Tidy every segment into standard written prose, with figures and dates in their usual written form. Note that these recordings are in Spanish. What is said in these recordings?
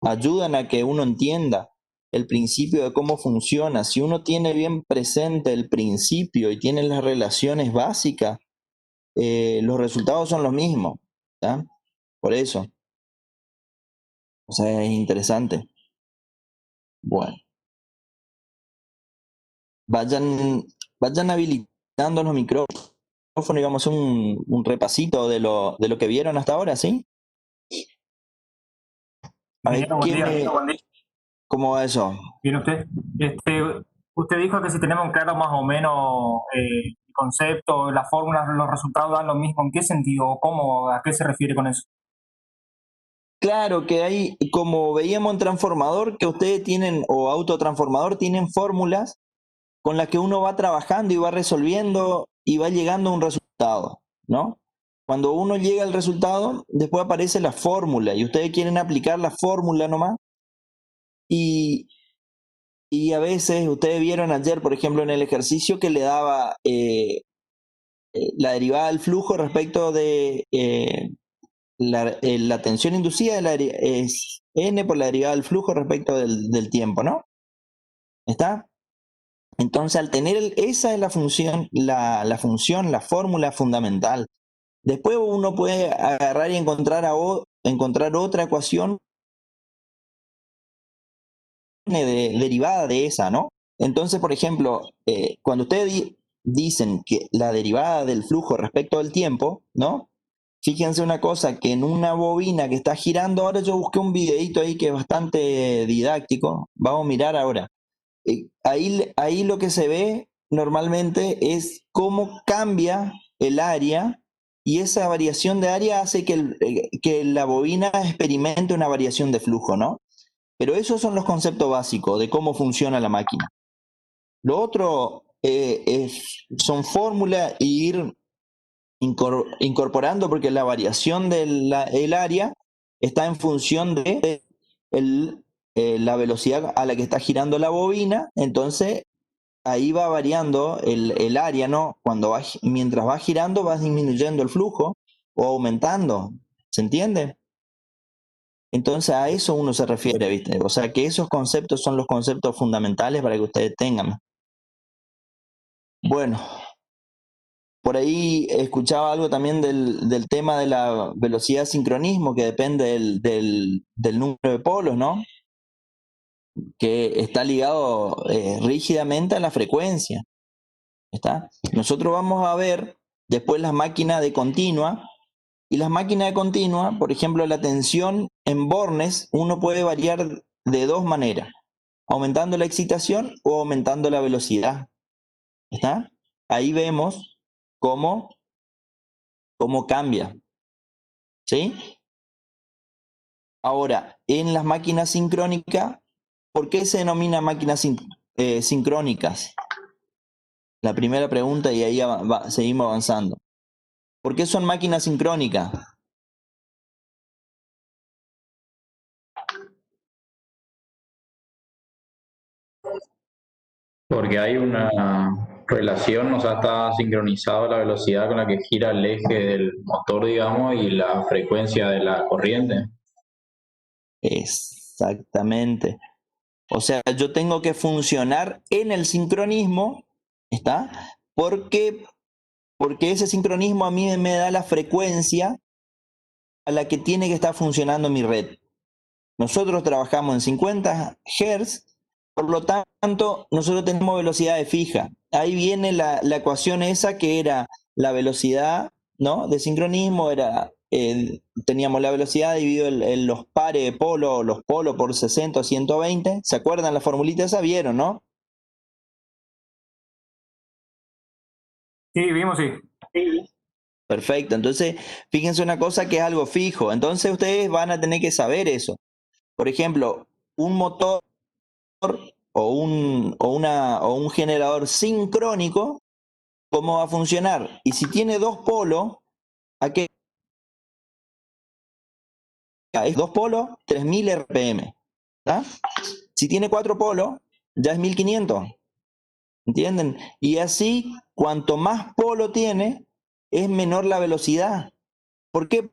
ayudan a que uno entienda el principio de cómo funciona. Si uno tiene bien presente el principio y tiene las relaciones básicas, los resultados son los mismos, ¿tá? Por eso, o sea, es interesante. Bueno, vayan, vayan habilitando los micrófonos y vamos a hacer un repasito de lo que vieron hasta ahora, ¿sí? A ver, Buen día. ¿cómo va eso? Bien, usted. Usted dijo que si tenemos claro más o menos el concepto, las fórmulas, los resultados dan lo mismo. ¿En qué sentido? ¿Cómo? ¿A qué se refiere con eso? Claro que hay, como veíamos en transformador, que ustedes tienen, o autotransformador, tienen fórmulas con las que uno va trabajando y va resolviendo y va llegando a un resultado, ¿no? Cuando uno llega al resultado, después aparece la fórmula y ustedes quieren aplicar la fórmula nomás. Y a veces, ustedes vieron ayer, por ejemplo, en el ejercicio que le daba la derivada del flujo respecto de la tensión inducida es n por la derivada del flujo respecto del tiempo, ¿no? ¿Está? Entonces, al tener esa es la función, la fórmula fundamental. Después uno puede agarrar y encontrar otra ecuación derivada de esa, ¿no? Entonces, por ejemplo, cuando ustedes dicen que la derivada del flujo respecto del tiempo, ¿no? Fíjense una cosa, que en una bobina que está girando, ahora yo busqué un videito ahí que es bastante didáctico, vamos a mirar ahora. Ahí lo que se ve normalmente es cómo cambia el área y esa variación de área hace que la bobina experimente una variación de flujo, ¿no? Pero esos son los conceptos básicos de cómo funciona la máquina. Lo otro son fórmulas e ir incorporando porque la variación del área está en función de la velocidad a la que está girando la bobina, entonces ahí va variando el área, ¿no? Mientras va girando va disminuyendo el flujo o aumentando, ¿se entiende? Entonces a eso uno se refiere, ¿viste? O sea que esos conceptos son los conceptos fundamentales para que ustedes tengan. Bueno, por ahí escuchaba algo también del tema de la velocidad de sincronismo que depende del número de polos, ¿no? Que está ligado rígidamente a la frecuencia. ¿Está? Nosotros vamos a ver después las máquinas de continua. Y las máquinas de continua, por ejemplo, la tensión en bornes, uno puede variar de dos maneras, aumentando la excitación o aumentando la velocidad. ¿Está? Ahí vemos cómo cambia. ¿Sí? Ahora, en las máquinas sincrónicas, ¿por qué se denomina máquinas sincrónicas? La primera pregunta y ahí seguimos avanzando. ¿Por qué son máquinas sincrónicas? Porque hay una relación, o sea, está sincronizado la velocidad con la que gira el eje del motor, digamos, y la frecuencia de la corriente. Exactamente. O sea, yo tengo que funcionar en el sincronismo, ¿está? Porque ese sincronismo a mí me da la frecuencia a la que tiene que estar funcionando mi red. Nosotros trabajamos en 50 Hz, por lo tanto, nosotros tenemos velocidades fijas. Ahí viene la ecuación esa que era la velocidad, ¿no? De sincronismo, teníamos la velocidad dividido en los pares de polo, los polos por 60 o 120. ¿Se acuerdan la formulita esa? ¿Vieron, no? Sí, vimos, sí. Perfecto, entonces fíjense una cosa que es algo fijo, entonces ustedes van a tener que saber eso. Por ejemplo, un motor o un generador sincrónico, ¿cómo va a funcionar? Y si tiene dos polos, ¿a qué? Es dos polos, 3000 RPM. ¿Tá? Si tiene cuatro polos, ya es 1500. ¿Entienden? Y así, cuanto más polo tiene, es menor la velocidad. ¿Por qué?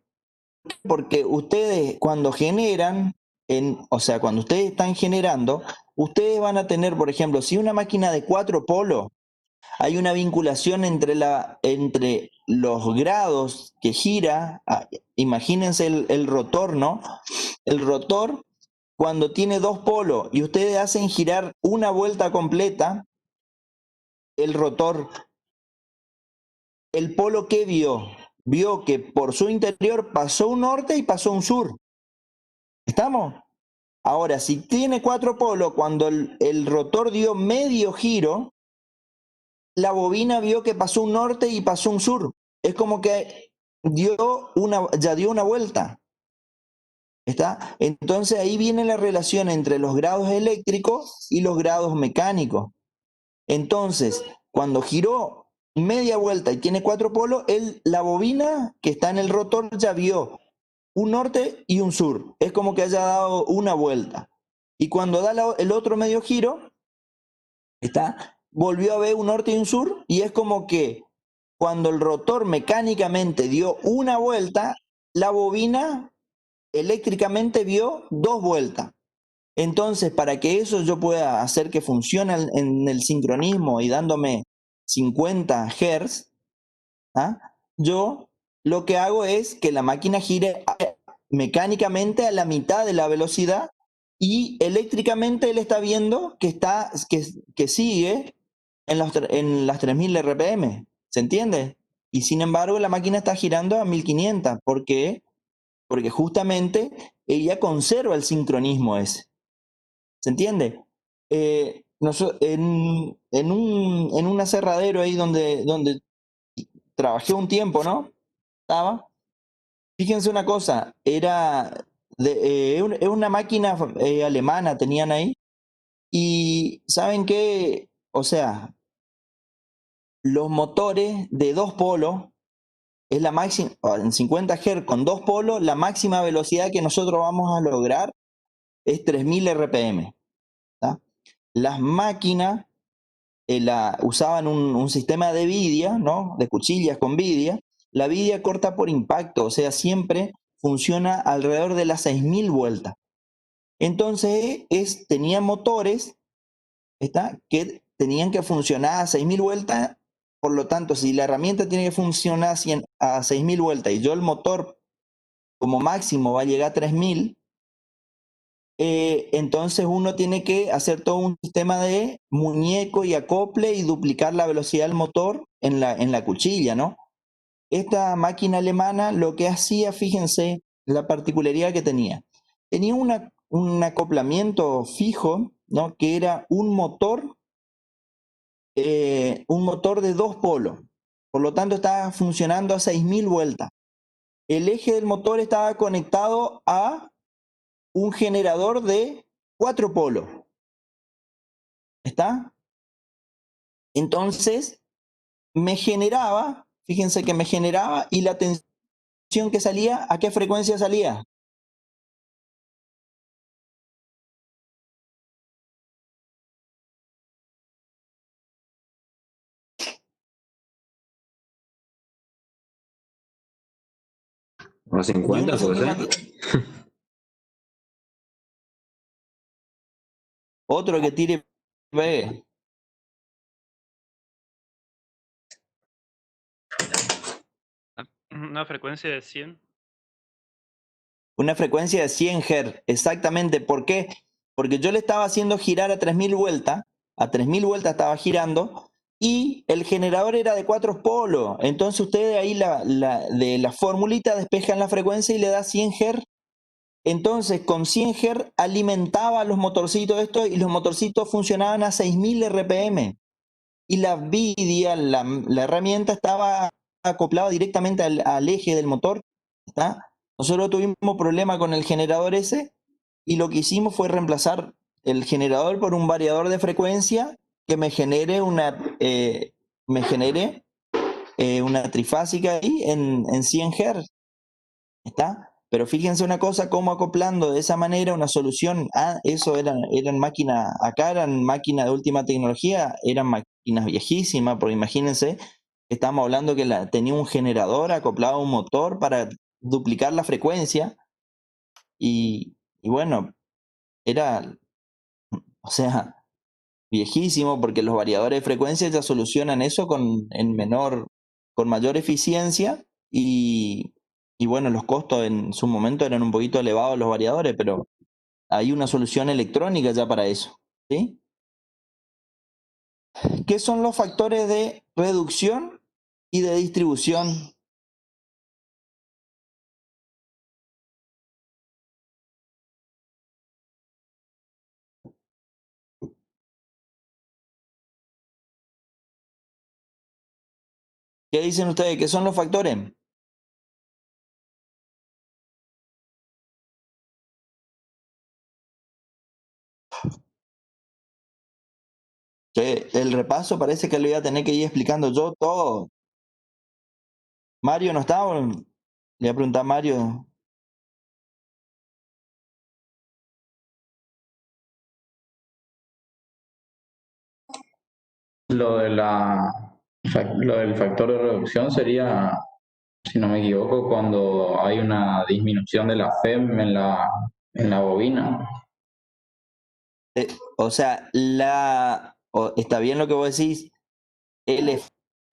Porque ustedes cuando generan, o sea, cuando ustedes están generando, ustedes van a tener, por ejemplo, si una máquina de 4 polos, hay una vinculación entre los grados que gira. Imagínense el rotor, ¿no? El rotor, cuando tiene 2 polos y ustedes hacen girar una vuelta completa, el rotor, el polo que vio que por su interior pasó un norte y pasó un sur. ¿Estamos? Ahora, si tiene 4 polos, cuando el rotor dio medio giro, la bobina vio que pasó un norte y pasó un sur. Es como que ya dio una vuelta. ¿Está? Entonces ahí viene la relación entre los grados eléctricos y los grados mecánicos. Entonces, cuando giró media vuelta y tiene 4 polos, la bobina que está en el rotor ya vio un norte y un sur. Es como que haya dado una vuelta. Y cuando da el otro medio giro, volvió a ver un norte y un sur, y es como que cuando el rotor mecánicamente dio una vuelta, la bobina eléctricamente vio 2 vueltas. Entonces, para que eso yo pueda hacer que funcione en el sincronismo y dándome 50 Hz, yo lo que hago es que la máquina gire mecánicamente a la mitad de la velocidad, y eléctricamente él está viendo que sigue en las 3000 RPM. ¿Se entiende? Y sin embargo la máquina está girando a 1500. ¿Por qué? Porque justamente ella conserva el sincronismo ese. ¿Se entiende? En un aserradero ahí donde trabajé un tiempo, ¿no? Fíjense una cosa, es una máquina alemana, tenían ahí, y ¿saben qué? O sea, los motores de 2 polos, es la máxima, en 50 Hz con 2 polos, la máxima velocidad que nosotros vamos a lograr es 3000 RPM. ¿Tá? Las máquinas usaban un sistema de vidia, ¿no? De cuchillas con vidia. La vidia corta por impacto, o sea, siempre funciona alrededor de las 6000 vueltas. Entonces, tenían motores que tenían que funcionar a 6000 vueltas. Por lo tanto, si la herramienta tiene que funcionar a 6000 vueltas y yo el motor como máximo va a llegar a 3000, entonces uno tiene que hacer todo un sistema de muñeco y acople y duplicar la velocidad del motor en la cuchilla, ¿no? Esta máquina alemana lo que hacía, fíjense la particularidad que tenía. Tenía un acoplamiento fijo, ¿no? Que era un motor de 2 polos. Por lo tanto, estaba funcionando a 6000 vueltas. El eje del motor estaba conectado a un generador de 4 polos. ¿Está? Entonces, fíjense que me generaba, y la tensión que salía, ¿a qué frecuencia salía? A 50, puede ser. Otro que tire pegue. Una frecuencia de 100. Una frecuencia de 100 Hz, exactamente. ¿Por qué? Porque yo le estaba haciendo girar a 3000 vueltas, estaba girando, y el generador era de 4 polos. Entonces ustedes ahí de la formulita despejan la frecuencia y le da 100 Hz. Entonces con 100 Hz alimentaba los motorcitos estos, y los motorcitos funcionaban a 6000 RPM. Y la vidia, la herramienta, estaba acoplada directamente al eje del motor. ¿Está? Nosotros tuvimos problema con el generador ese, y lo que hicimos fue reemplazar el generador por un variador de frecuencia que me genere una trifásica ahí en 100 Hz. ¿Está? Pero fíjense una cosa, cómo acoplando de esa manera una solución. Eso eran máquinas, acá eran máquinas de última tecnología, eran máquinas viejísimas, porque imagínense, estamos hablando que tenía un generador acoplado a un motor para duplicar la frecuencia, y Y bueno, era, o sea, viejísimo, porque los variadores de frecuencia ya solucionan eso con mayor eficiencia y bueno, los costos en su momento eran un poquito elevados los variadores, pero hay una solución electrónica ya para eso, ¿sí? ¿Qué son los factores de reducción y de distribución? ¿Qué dicen ustedes? ¿Qué son los factores? Que el repaso parece que lo iba a tener que ir explicando yo todo. Mario no estaba. Le voy a preguntar a Mario. Lo de lo del factor de reducción sería, si no me equivoco, cuando hay una disminución de la FEM en la bobina. O sea, está bien lo que vos decís. El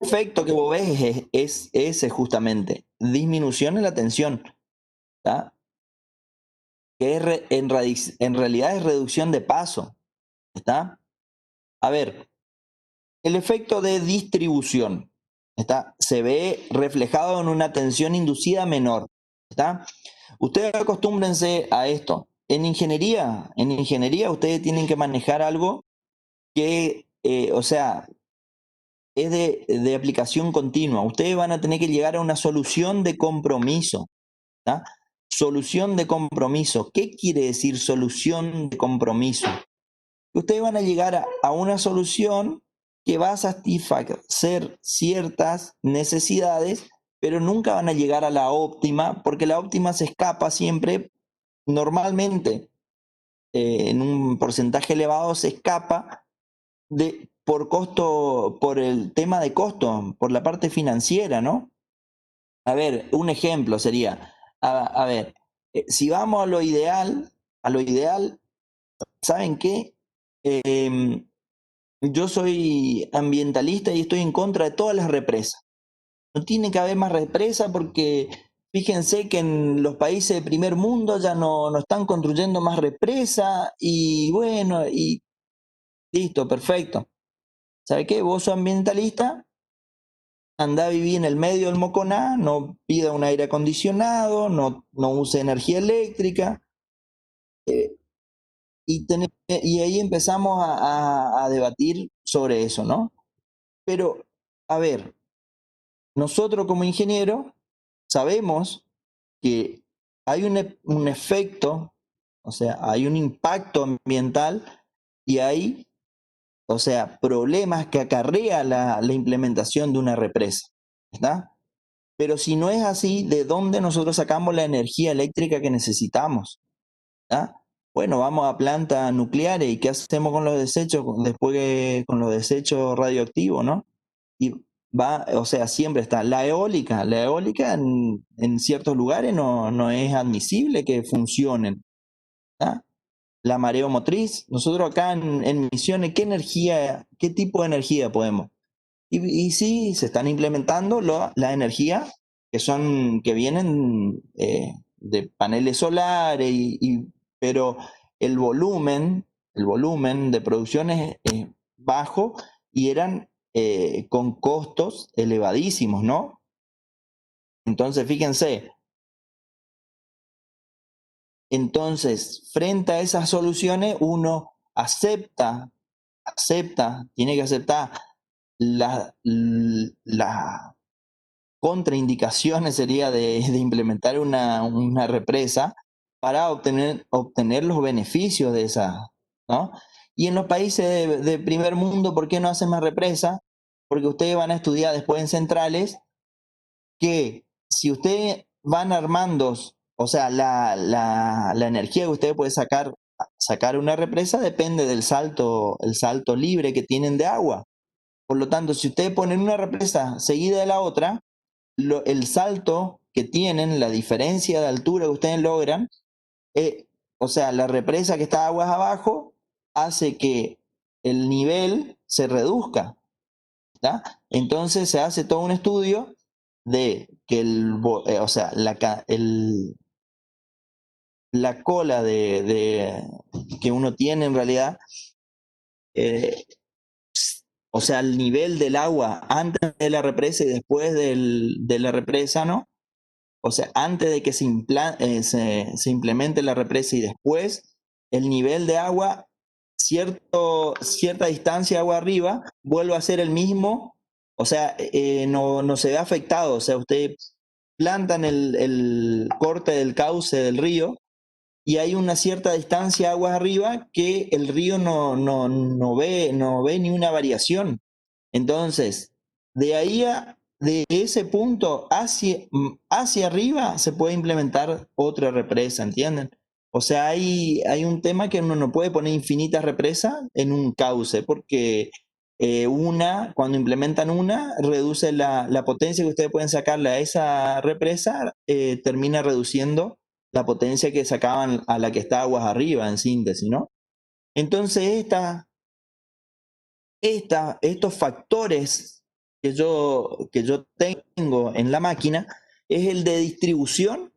efecto que vos ves es ese justamente. Disminución en la tensión. ¿Tá? Que en realidad es reducción de paso. ¿Está? A ver, el efecto de distribución. ¿Está? Se ve reflejado en una tensión inducida menor. ¿Está? Ustedes acostúmbrense a esto. En ingeniería ustedes tienen que manejar algo que, o sea, es de aplicación continua. Ustedes van a tener que llegar a una solución de compromiso. ¿Tá? Solución de compromiso. ¿Qué quiere decir solución de compromiso? Ustedes van a llegar a una solución que va a satisfacer ciertas necesidades, pero nunca van a llegar a la óptima, porque la óptima se escapa siempre, normalmente, en un porcentaje elevado, se escapa por costo, por el tema de costo, por la parte financiera, ¿no? A ver, un ejemplo sería, a ver, si vamos a lo ideal, ¿saben qué? Yo soy ambientalista y estoy en contra de todas las represas. No tiene que haber más represas porque fíjense que en los países de primer mundo ya no están construyendo más represas y bueno, y listo, perfecto. ¿Sabe qué? Vos sos ambientalista, andá a vivir en el medio del Moconá, no pida un aire acondicionado, no use energía eléctrica. Y ahí empezamos a debatir sobre eso, ¿no? Pero, a ver, nosotros como ingenieros sabemos que hay un efecto, o sea, hay un impacto ambiental y hay, o sea, problemas que acarrea la implementación de una represa, ¿está? Pero si no es así, ¿de dónde nosotros sacamos la energía eléctrica que necesitamos? ¿Está? Bueno, vamos a plantas nucleares y ¿qué hacemos con los desechos con los desechos radioactivos, ¿no? Y va, o sea, siempre está la eólica en ciertos lugares no es admisible que funcionen. ¿Tá? La mareomotriz, nosotros acá en Misiones, qué tipo de energía podemos? Y sí, se están implementando la energía que vienen de paneles solares, pero el volumen de producción es bajo y eran con costos elevadísimos, ¿no? Entonces, fíjense, frente a esas soluciones, uno tiene que aceptar la contraindicaciones sería de implementar una represa para obtener los beneficios de esa, ¿no? Y en los países de primer mundo, ¿por qué no hacen más represa? Porque ustedes van a estudiar después en centrales que si ustedes van armando, o sea, la energía que ustedes pueden sacar una represa depende el salto libre que tienen de agua. Por lo tanto, si ustedes ponen una represa seguida de la otra, el salto que tienen, la diferencia de altura que ustedes logran, o sea, la represa que está aguas abajo hace que el nivel se reduzca, ¿tá? Entonces se hace todo un estudio de que o sea, la cola que uno tiene en realidad, eh, o sea, el nivel del agua antes de la represa y después de la represa, ¿no? O sea, antes de que se implemente la represa y después, el nivel de agua, cierta distancia agua arriba, vuelve a ser el mismo. O sea, no se ve afectado. O sea, usted plantan el corte del cauce del río y hay una cierta distancia aguas arriba que el río no ve ni una variación. Entonces, de ese punto hacia arriba se puede implementar otra represa, ¿entienden? O sea, hay un tema que uno no puede poner infinitas represas en un cauce, porque cuando implementan una, reduce la potencia que ustedes pueden sacarle a esa represa, termina reduciendo la potencia que sacaban a la que está aguas arriba, en síntesis, ¿no? Entonces, estos factores que yo tengo en la máquina es el de distribución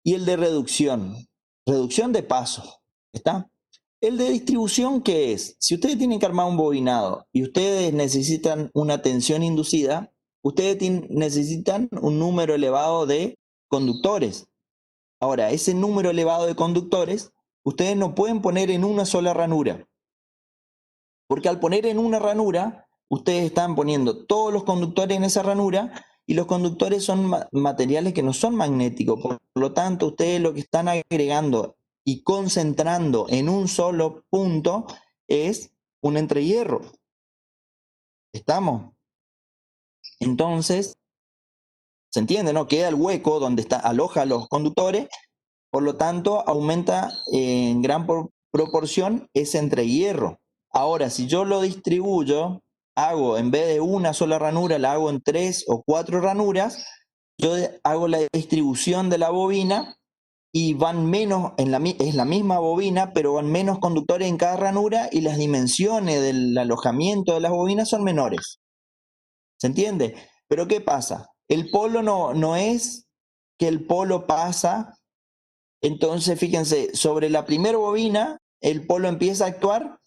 y el de reducción de pasos, ¿está? El de distribución, ¿qué es? Si ustedes tienen que armar un bobinado y ustedes necesitan una tensión inducida, ustedes necesitan un número elevado de conductores. Ahora, ese número elevado de conductores, ustedes no pueden poner en una sola ranura. Porque al poner en una ranura, ustedes están poniendo todos los conductores en esa ranura y los conductores son materiales que no son magnéticos. Por lo tanto, ustedes lo que están agregando y concentrando en un solo punto es un entrehierro. ¿Estamos? Entonces, ¿se entiende, no? Queda el hueco donde aloja los conductores, por lo tanto, aumenta en gran proporción ese entrehierro. Ahora, si yo lo distribuyo, en vez de una sola ranura, la hago en 3 o 4 ranuras, yo hago la distribución de la bobina y van menos, es la misma bobina, pero van menos conductores en cada ranura y las dimensiones del alojamiento de las bobinas son menores. ¿Se entiende? Pero ¿qué pasa? El polo no es que el polo pasa. Entonces, fíjense, sobre la primera bobina, el polo empieza a actuar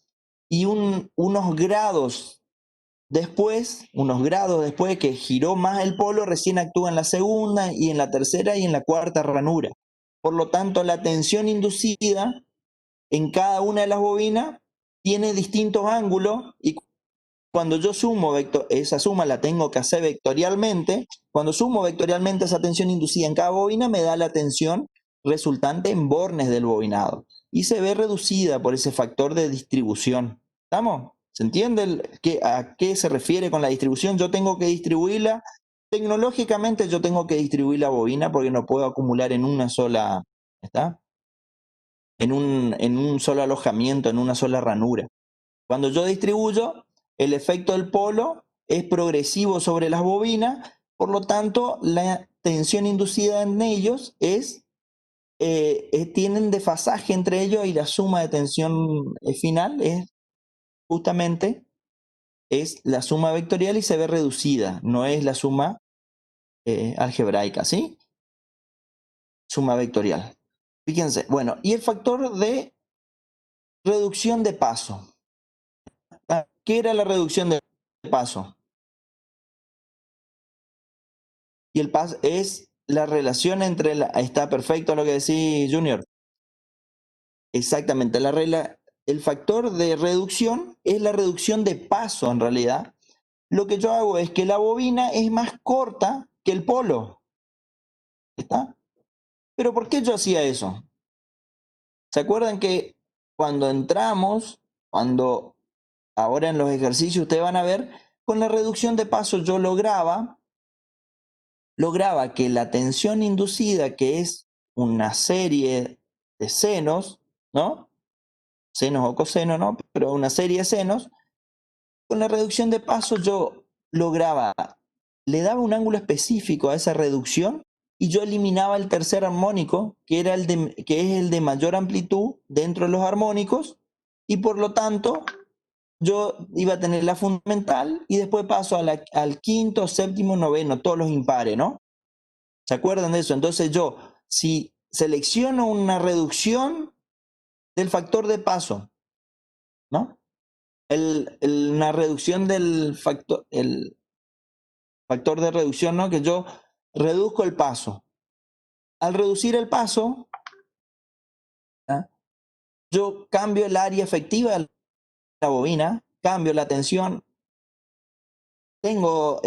y unos grados después que giró más el polo, recién actúa en la segunda y en la tercera y en la cuarta ranura. Por lo tanto, la tensión inducida en cada una de las bobinas tiene distintos ángulos y cuando yo sumo esa suma la tengo que hacer vectorialmente. Cuando sumo vectorialmente esa tensión inducida en cada bobina, me da la tensión resultante en bornes del bobinado. Y se ve reducida por ese factor de distribución. ¿Estamos? ¿Se entiende a qué se refiere con la distribución? Yo tengo que distribuirla. Tecnológicamente yo tengo que distribuir la bobina porque no puedo acumular en una sola, ¿está? En un solo alojamiento, en una sola ranura. Cuando yo distribuyo, el efecto del polo es progresivo sobre las bobinas, por lo tanto, la tensión inducida en ellos tienen desfasaje entre ellos y la suma de tensión final es justamente la suma vectorial y se ve reducida, no es la suma algebraica, ¿sí? Suma vectorial. Fíjense, bueno, y el factor de reducción de paso. ¿Qué era la reducción de paso? Y el paso es la relación entre está perfecto lo que decís, Junior. Exactamente, el factor de reducción es la reducción de paso en realidad. Lo que yo hago es que la bobina es más corta que el polo. ¿Está? Pero ¿por qué yo hacía eso? ¿Se acuerdan que cuando ahora en los ejercicios ustedes van a ver, con la reducción de paso yo lograba que la tensión inducida, que es una serie de senos, ¿no? Senos o cosenos, ¿no? Pero una serie de senos, con la reducción de paso yo le daba un ángulo específico a esa reducción y yo eliminaba el tercer armónico, que es el de mayor amplitud dentro de los armónicos, y por lo tanto yo iba a tener la fundamental y después paso al quinto, séptimo, noveno, todos los impares, ¿no? ¿Se acuerdan de eso? Entonces yo, si selecciono una reducción del factor de paso, ¿no? Una reducción del factor, el factor de reducción, ¿no? Que yo reduzco el paso. Al reducir el paso, ¿ah? Yo cambio el área efectiva de la bobina, cambio la tensión, tengo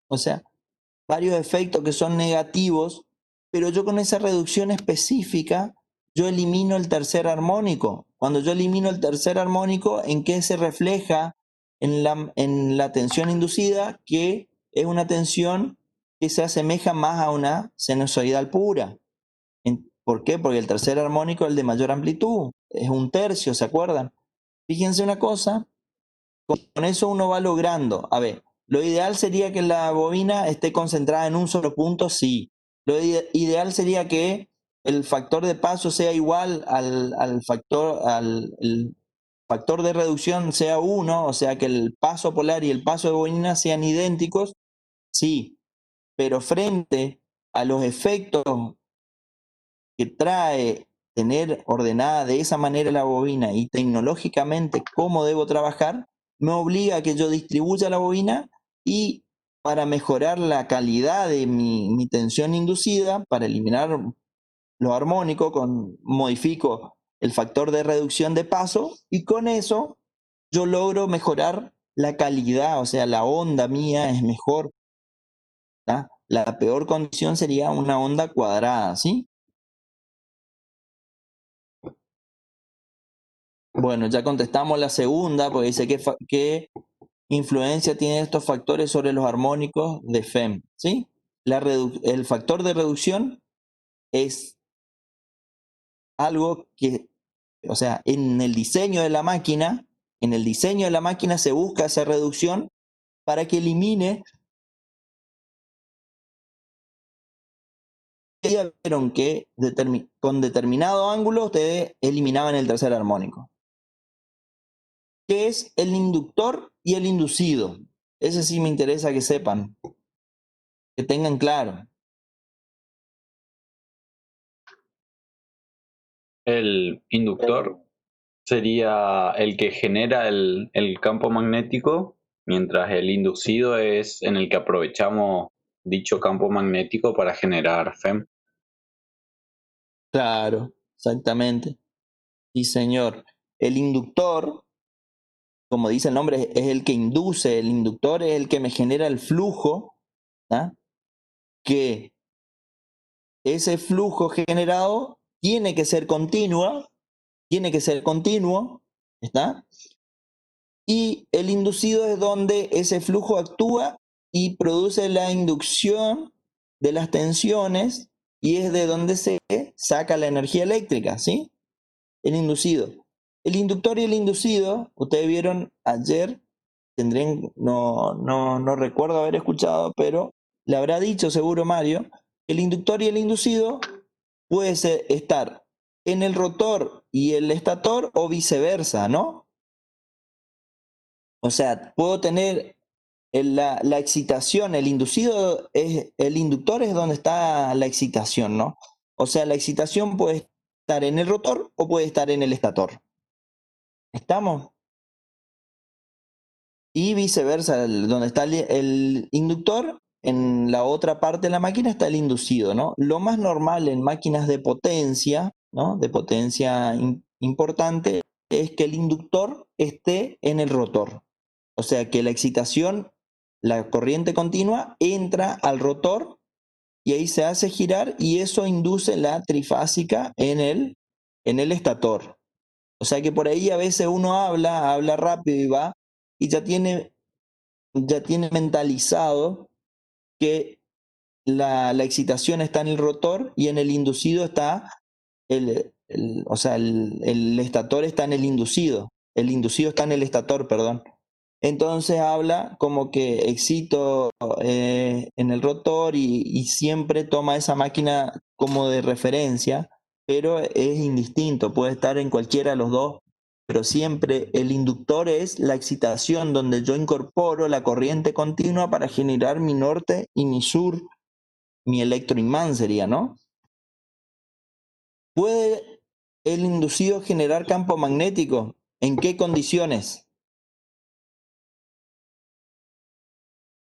o sea, varios efectos que son negativos, pero yo con esa reducción específica, yo elimino el tercer armónico. Cuando yo elimino el tercer armónico, ¿en qué se refleja? En la tensión inducida, que es una tensión que se asemeja más a una sinusoidal pura. ¿Por qué? Porque el tercer armónico es el de mayor amplitud, es un tercio, ¿se acuerdan? Fíjense una cosa, con eso uno va logrando. A ver, lo ideal sería que la bobina esté concentrada en un solo punto, sí. Lo ideal sería que el factor de paso sea igual al factor, el factor de reducción sea 1, o sea que el paso polar y el paso de bobina sean idénticos, sí. Pero frente a los efectos que trae tener ordenada de esa manera la bobina y tecnológicamente cómo debo trabajar, me obliga a que yo distribuya la bobina y para mejorar la calidad de mi tensión inducida, para eliminar lo armónico, modifico el factor de reducción de paso y con eso yo logro mejorar la calidad, o sea, la onda mía es mejor. ¿Tá? La peor condición sería una onda cuadrada, ¿sí? Bueno, ya contestamos la segunda, porque dice qué influencia tienen estos factores sobre los armónicos de FEM, ¿sí? El factor de reducción es algo que, o sea, en el diseño de la máquina, se busca esa reducción para que elimine. Ya vieron que con determinado ángulo ustedes eliminaban el tercer armónico, que es el inductor y el inducido. Ese sí me interesa que sepan, que tengan claro. El inductor sería el que genera el campo magnético, mientras el inducido es en el que aprovechamos dicho campo magnético para generar FEM. Claro, exactamente. Sí, señor. El inductor, como dice el nombre, es el que induce, el inductor es el que me genera el flujo, ¿tá? Que ese flujo generado tiene que ser continuo, ¿está? Y el inducido es donde ese flujo actúa y produce la inducción de las tensiones y es de donde se saca la energía eléctrica, ¿sí? El inducido. El inductor y el inducido, ustedes vieron ayer, no recuerdo haber escuchado, pero le habrá dicho seguro Mario, el inductor y el inducido puede estar en el rotor y el estator o viceversa, ¿no? O sea, puedo tener la excitación, el inductor es donde está la excitación, ¿no? O sea, la excitación puede estar en el rotor o puede estar en el estator. ¿Estamos? Y viceversa, donde está el inductor, en la otra parte de la máquina está el inducido, ¿no? Lo más normal en máquinas de potencia, ¿no? De potencia importante, es que el inductor esté en el rotor. O sea, que la excitación, la corriente continua, entra al rotor y ahí se hace girar y eso induce la trifásica en el estator. O sea que por ahí a veces uno habla rápido y va, y ya tiene mentalizado que la excitación está en el rotor y en el inducido está, o sea, el estator está en el inducido está en el estator, perdón. Entonces habla como que excito en el rotor y siempre toma esa máquina como de referencia, pero es indistinto, puede estar en cualquiera de los dos, pero siempre el inductor es la excitación donde yo incorporo la corriente continua para generar mi norte y mi sur, mi electroimán sería, ¿no? ¿Puede el inducido generar campo magnético? ¿En qué condiciones?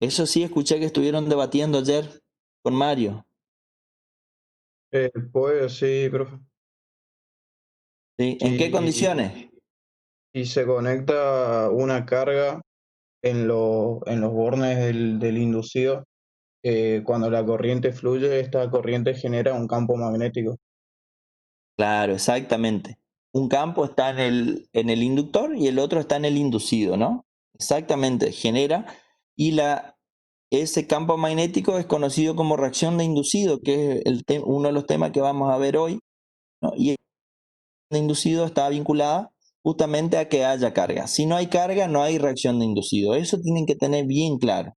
Eso sí, escuché que estuvieron debatiendo ayer con Mario. Pues sí, profe. ¿Sí? ¿En qué condiciones? Y se conecta una carga en los bornes del inducido. Cuando la corriente fluye, esta corriente genera un campo magnético. Claro, exactamente. Un campo está en el inductor y el otro está en el inducido, ¿no? Exactamente, genera. Y ese campo magnético es conocido como reacción de inducido, que es uno de los temas que vamos a ver hoy, ¿no? Y de inducido está vinculada justamente a que haya carga. Si no hay carga, no hay reacción de inducido. Eso tienen que tener bien claro.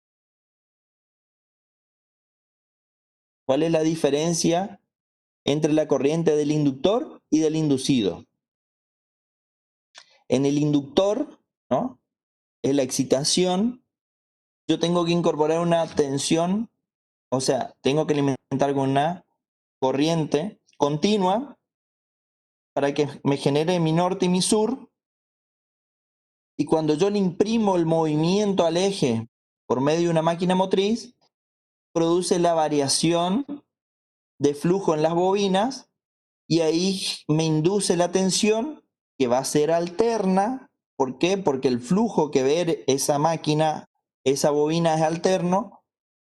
¿Cuál es la diferencia entre la corriente del inductor y del inducido? En el inductor, ¿no? En la excitación, yo tengo que incorporar una tensión, o sea, tengo que alimentar con una corriente continua para que me genere mi norte y mi sur. Y cuando yo le imprimo el movimiento al eje por medio de una máquina motriz, produce la variación de flujo en las bobinas y ahí me induce la tensión que va a ser alterna. ¿Por qué? Porque el flujo que ve esa máquina, esa bobina es alterno,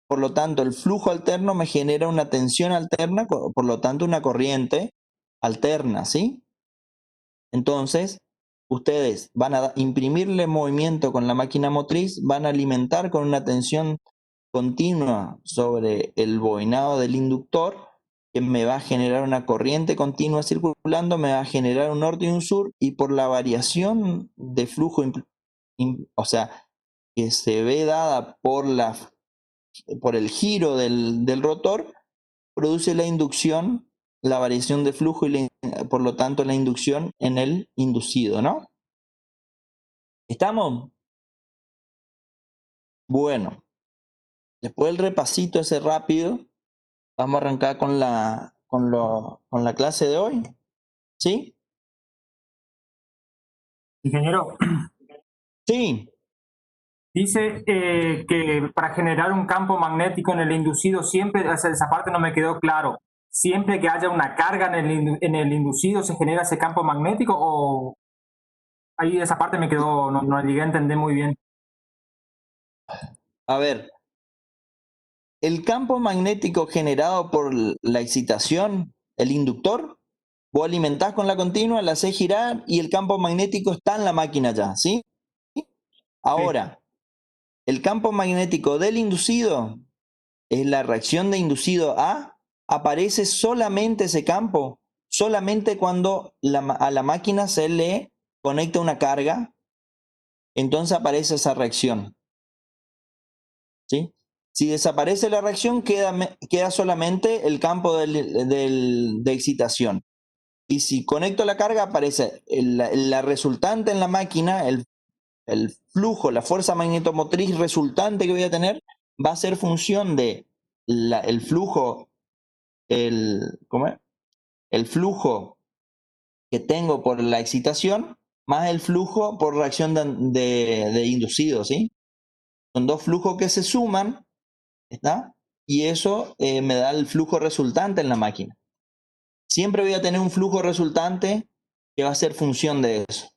por lo tanto el flujo alterno me genera una tensión alterna, por lo tanto una corriente alterna, ¿sí? Entonces, ustedes van a imprimirle movimiento con la máquina motriz, van a alimentar con una tensión continua sobre el bobinado del inductor, que me va a generar una corriente continua circulando, me va a generar un norte y un sur, y por la variación de flujo, o sea, que se ve dada por el giro del rotor, produce la inducción, la variación de flujo y por lo tanto la inducción en el inducido, ¿no? ¿Estamos? Bueno, después del repasito ese rápido, vamos a arrancar con la clase de hoy, ¿sí? Ingeniero, Sí, dice que para generar un campo magnético en el inducido, siempre, o sea, esa parte no me quedó claro. Siempre que haya una carga en el inducido, ¿se genera ese campo magnético? O ahí esa parte me quedó, no llegué a entender muy bien. a ver, el campo magnético generado por la excitación, el inductor, vos alimentás con la continua, la hacés girar y el campo magnético está en la máquina ya, ¿sí? Ahora, el campo magnético del inducido es la reacción de inducido A, aparece solamente ese campo, solamente cuando a la máquina se le conecta una carga, entonces aparece esa reacción, ¿sí? Si desaparece la reacción, queda solamente el campo de excitación. Y si conecto la carga, aparece la resultante en la máquina, el flujo, la fuerza magnetomotriz resultante que voy a tener, va a ser función de el flujo, ¿cómo es? El flujo que tengo por la excitación, más el flujo por reacción de inducido, ¿sí? Son dos flujos que se suman, ¿está? Y eso me da el flujo resultante en la máquina. Siempre voy a tener un flujo resultante que va a ser función de eso,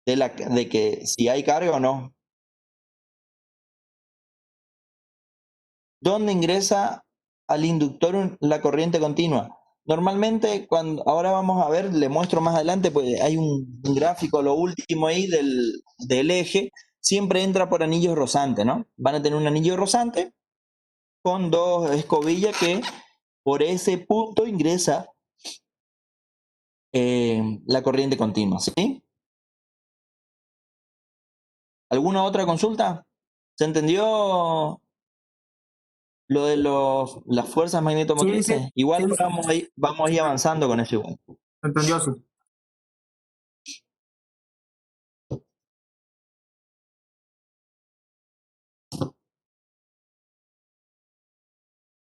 de que si hay carga o no. ¿Dónde ingresa al inductor la corriente continua? Normalmente, ahora vamos a ver, le muestro más adelante, pues hay un gráfico, lo último ahí del eje, siempre entra por anillos rosantes, ¿no? Van a tener un anillo rozante con dos escobillas que por ese punto ingresa la corriente continua, ¿sí? ¿Alguna otra consulta? ¿Se entendió lo de las fuerzas Sí, magnetomotrices? sí, Igual sí, vamos a ir avanzando con eso igual. entendió, sí.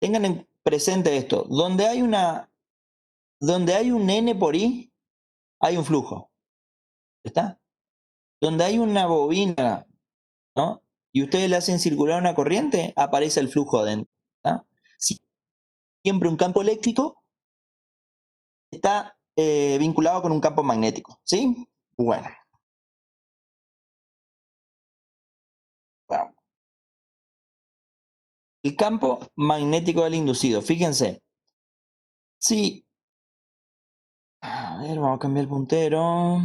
Tengan en presente esto, donde hay un N por I, hay un flujo. ¿Está? Donde hay una bobina, ¿no? Y ustedes le hacen circular una corriente, aparece el flujo adentro. ¿Está? Siempre un campo eléctrico está vinculado con un campo magnético. ¿Sí? Bueno. Bueno. El campo magnético del inducido. Fíjense. Sí. A ver, vamos a cambiar el puntero.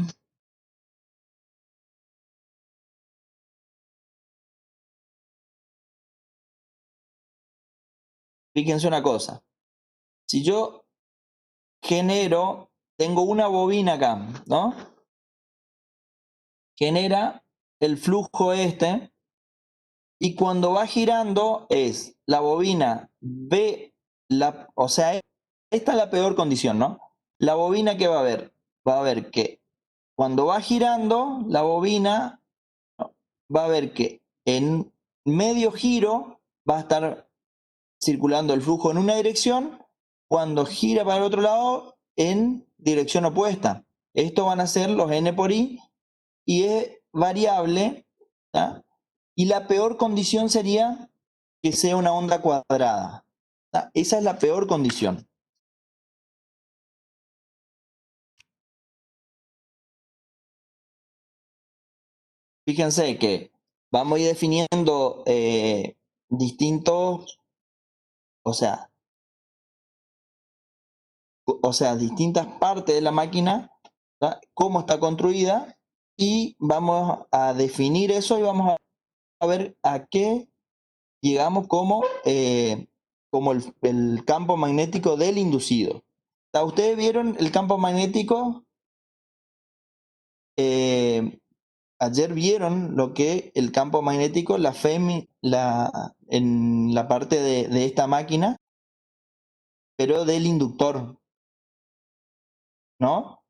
Fíjense una cosa. Si yo tengo una bobina acá, ¿no? Genera el flujo este, y cuando va girando la bobina ve o sea, esta es la peor condición, ¿no? La bobina que va a ver que cuando va girando la bobina, ¿no? Va a ver que en medio giro va a estar circulando el flujo en una dirección, cuando gira para el otro lado en dirección opuesta. Esto van a ser los N por I y es variable, ¿tá? Y la peor condición sería que sea una onda cuadrada, ¿tá? Esa es la peor condición. Fíjense que vamos a ir definiendo distintos, o sea, distintas partes de la máquina, ¿tá? Cómo está construida, y vamos a definir eso y vamos a ver a qué llegamos como el campo magnético del inducido. ¿Ustedes vieron el campo magnético? Ayer vieron lo que el campo magnético, la FEM, en la parte de esta máquina, pero del inductor, ¿no?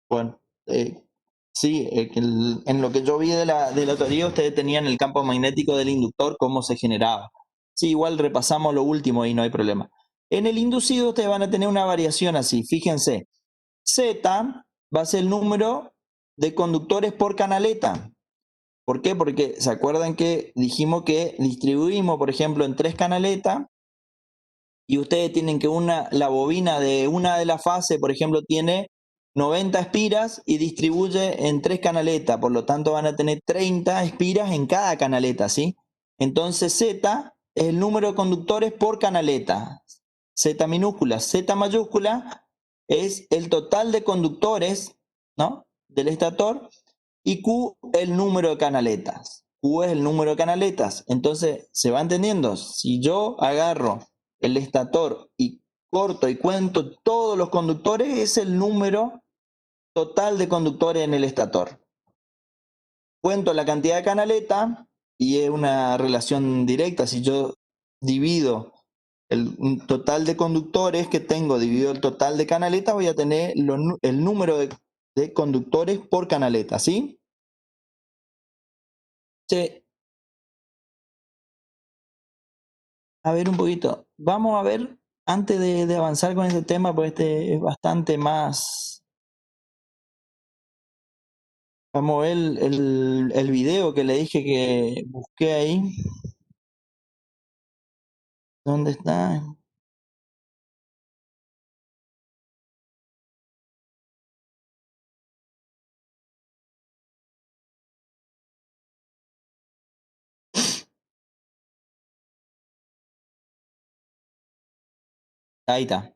Bueno, sí, en lo que yo vi de la teoría, ustedes tenían el campo magnético del inductor, cómo se generaba. Sí, igual repasamos lo último y no hay problema. En el inducido ustedes van a tener una variación así, fíjense. Z va a ser el número de conductores por canaleta. ¿Por qué? Porque se acuerdan que dijimos que distribuimos, por ejemplo, en 3 canaletas, y ustedes tienen que la bobina de una de las fases, por ejemplo, tiene 90 espiras y distribuye en 3 canaletas, por lo tanto van a tener 30 espiras en cada canaleta, ¿sí? Entonces Z es el número de conductores por canaleta. Z minúscula, Z mayúscula es el total de conductores, ¿no?, del estator, y Q el número de canaletas. Q es el número de canaletas. Entonces, ¿se va entendiendo? Si yo agarro el estator y corto y cuento todos los conductores, es el número total de conductores en el estator. Cuento la cantidad de canaletas y es una relación directa. Si yo divido el total de conductores que tengo dividido el total de canaletas, voy a tener el número de conductores por canaleta, ¿sí? Sí. A ver un poquito. Vamos a ver, antes de avanzar con este tema, pues este es bastante más. Vamos a ver el video que le dije que busqué ahí. ¿Dónde está? Ahí está.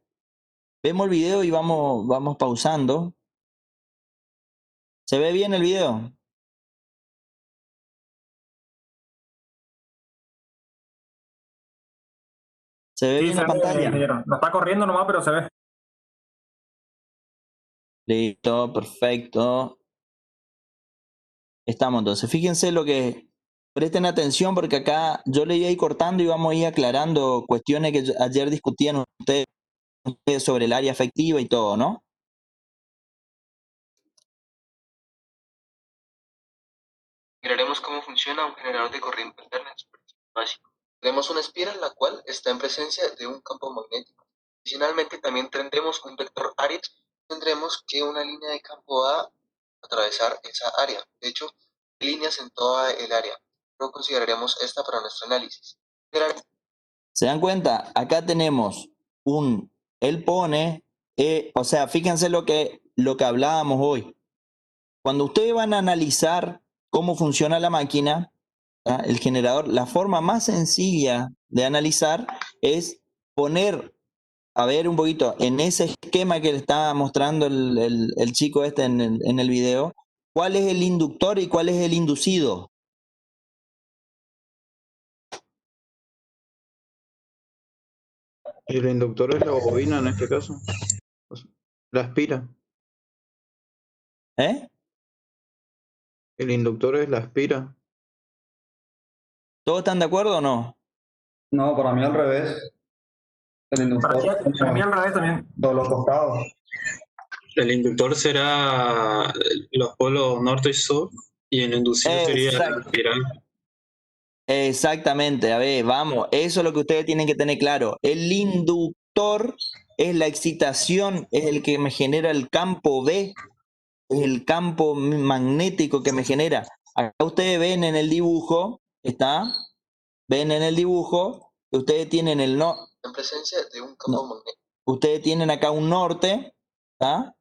Vemos el video y vamos pausando. ¿Se ve bien el video? ¿Se ve Sí, bien se la ve, pantalla? ingeniero. No está corriendo nomás, pero se ve. Listo, perfecto. Estamos entonces. Fíjense lo que... Presten atención porque acá yo le iba a ir cortando y vamos a ir aclarando cuestiones que ayer discutían ustedes sobre el área afectiva y todo, ¿no? Miraremos cómo funciona un generador de corriente alterna en su principio básico. Tenemos una espira en la cual está en presencia de un campo magnético. Adicionalmente, también tendremos un vector área. Tendremos que una línea de campo va a atravesar esa área. De hecho, hay líneas en toda el área. No consideraremos esta para nuestro análisis. ¿Se dan cuenta? Acá tenemos él pone, o sea, fíjense lo que hablábamos hoy. Cuando ustedes van a analizar cómo funciona la máquina, ¿tá? El generador, la forma más sencilla de analizar es poner, a ver un poquito, en ese esquema que le estaba mostrando el chico este en el video, cuál es el inductor y cuál es el inducido. El inductor es la bobina en este caso. O sea, la espira. ¿Eh? El inductor es la espira. ¿Todos están de acuerdo o no? No, para mí al revés. El inductor Para mí tiene al revés también. todos los costados. El inductor será los polos norte y sur y el inducido sería la Exacto. espiral. Exactamente, a ver, vamos, eso es lo que ustedes tienen que tener claro. El inductor es la excitación, es el que me genera el campo B, es el campo magnético que me genera. Acá ustedes ven en el dibujo, ven en el dibujo, que ustedes tienen En presencia de un campo magnético. ustedes tienen acá un norte, ¿está?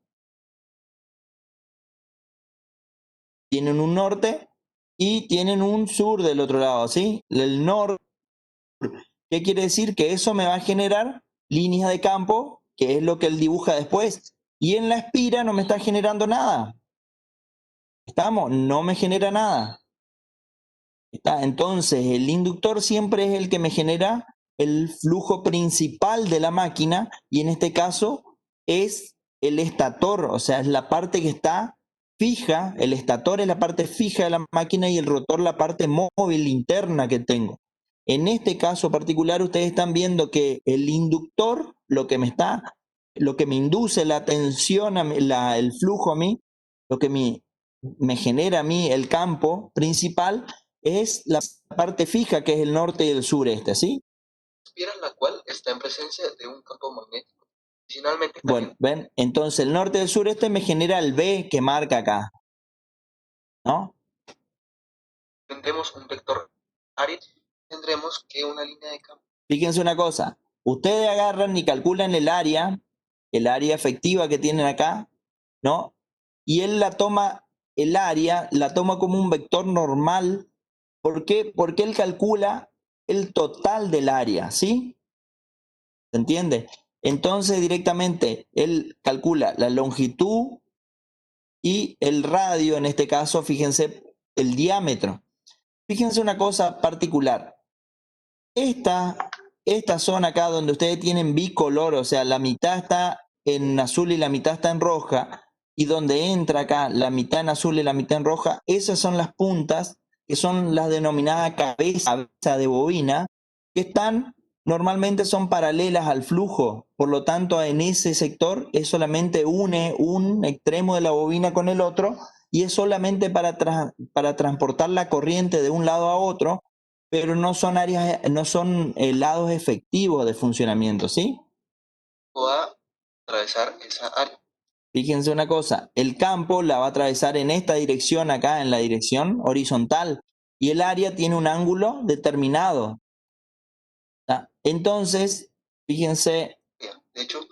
Tienen un norte y tienen un sur del otro lado, ¿sí? El norte. ¿Qué quiere decir? Que eso me va a generar líneas de campo, que es lo que él dibuja después. Y en la espira no me está generando nada. ¿Estamos? No me genera nada. Entonces, el inductor siempre es el que me genera el flujo principal de la máquina y en este caso es el estator, o sea, es la parte que está fija, el estator es la parte fija de la máquina y el rotor la parte móvil interna que tengo. En este caso particular ustedes están viendo que el inductor, lo que me induce la tensión, el flujo a mí, lo que me genera a mí el campo principal, es la parte fija que es el norte y el sureste, ¿sí? Espira en la cual está en presencia de un campo magnético. Adicionalmente, Bueno, ven, entonces el norte y el sureste me genera el B que marca acá, ¿no? tendremos un vector área. Tendremos que una línea de campo. Fíjense una cosa, ustedes agarran y calculan el área efectiva que tienen acá, ¿no? Y él el área la toma como un vector normal. ¿Por qué? Porque él calcula el total del área, ¿sí? ¿Se entiende? Entonces directamente él calcula la longitud y el radio, en este caso, fíjense, el diámetro. Fíjense una cosa particular. Esta zona acá donde ustedes tienen bicolor, o sea, la mitad está en azul y la mitad está en roja, y donde entra acá la mitad en azul y la mitad en roja, esas son las puntas que son las denominadas cabeza de bobina, que normalmente son paralelas al flujo. Por lo tanto, en ese sector es solamente une un extremo de la bobina con el otro y es solamente para transportar la corriente de un lado a otro, pero no son lados efectivos de funcionamiento, ¿sí? Va a atravesar esa área. Fíjense una cosa, el campo la va a atravesar en esta dirección acá, en la dirección horizontal, y el área tiene un ángulo determinado. ¿Tá? Entonces, fíjense. De hecho,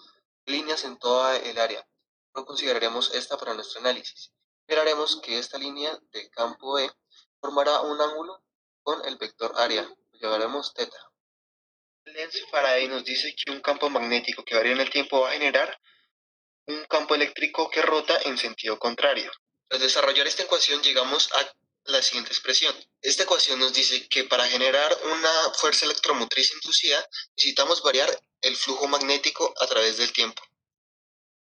líneas en toda el área. No consideraremos esta para nuestro análisis. Esperaremos que esta línea de campo E formará un ángulo con el vector área. Lo llamaremos θ. Lenz Faraday nos dice que un campo magnético que varía en el tiempo va a generar un campo eléctrico que rota en sentido contrario. Tras desarrollar esta ecuación llegamos a la siguiente expresión. Esta ecuación nos dice que para generar una fuerza electromotriz inducida necesitamos variar el flujo magnético a través del tiempo.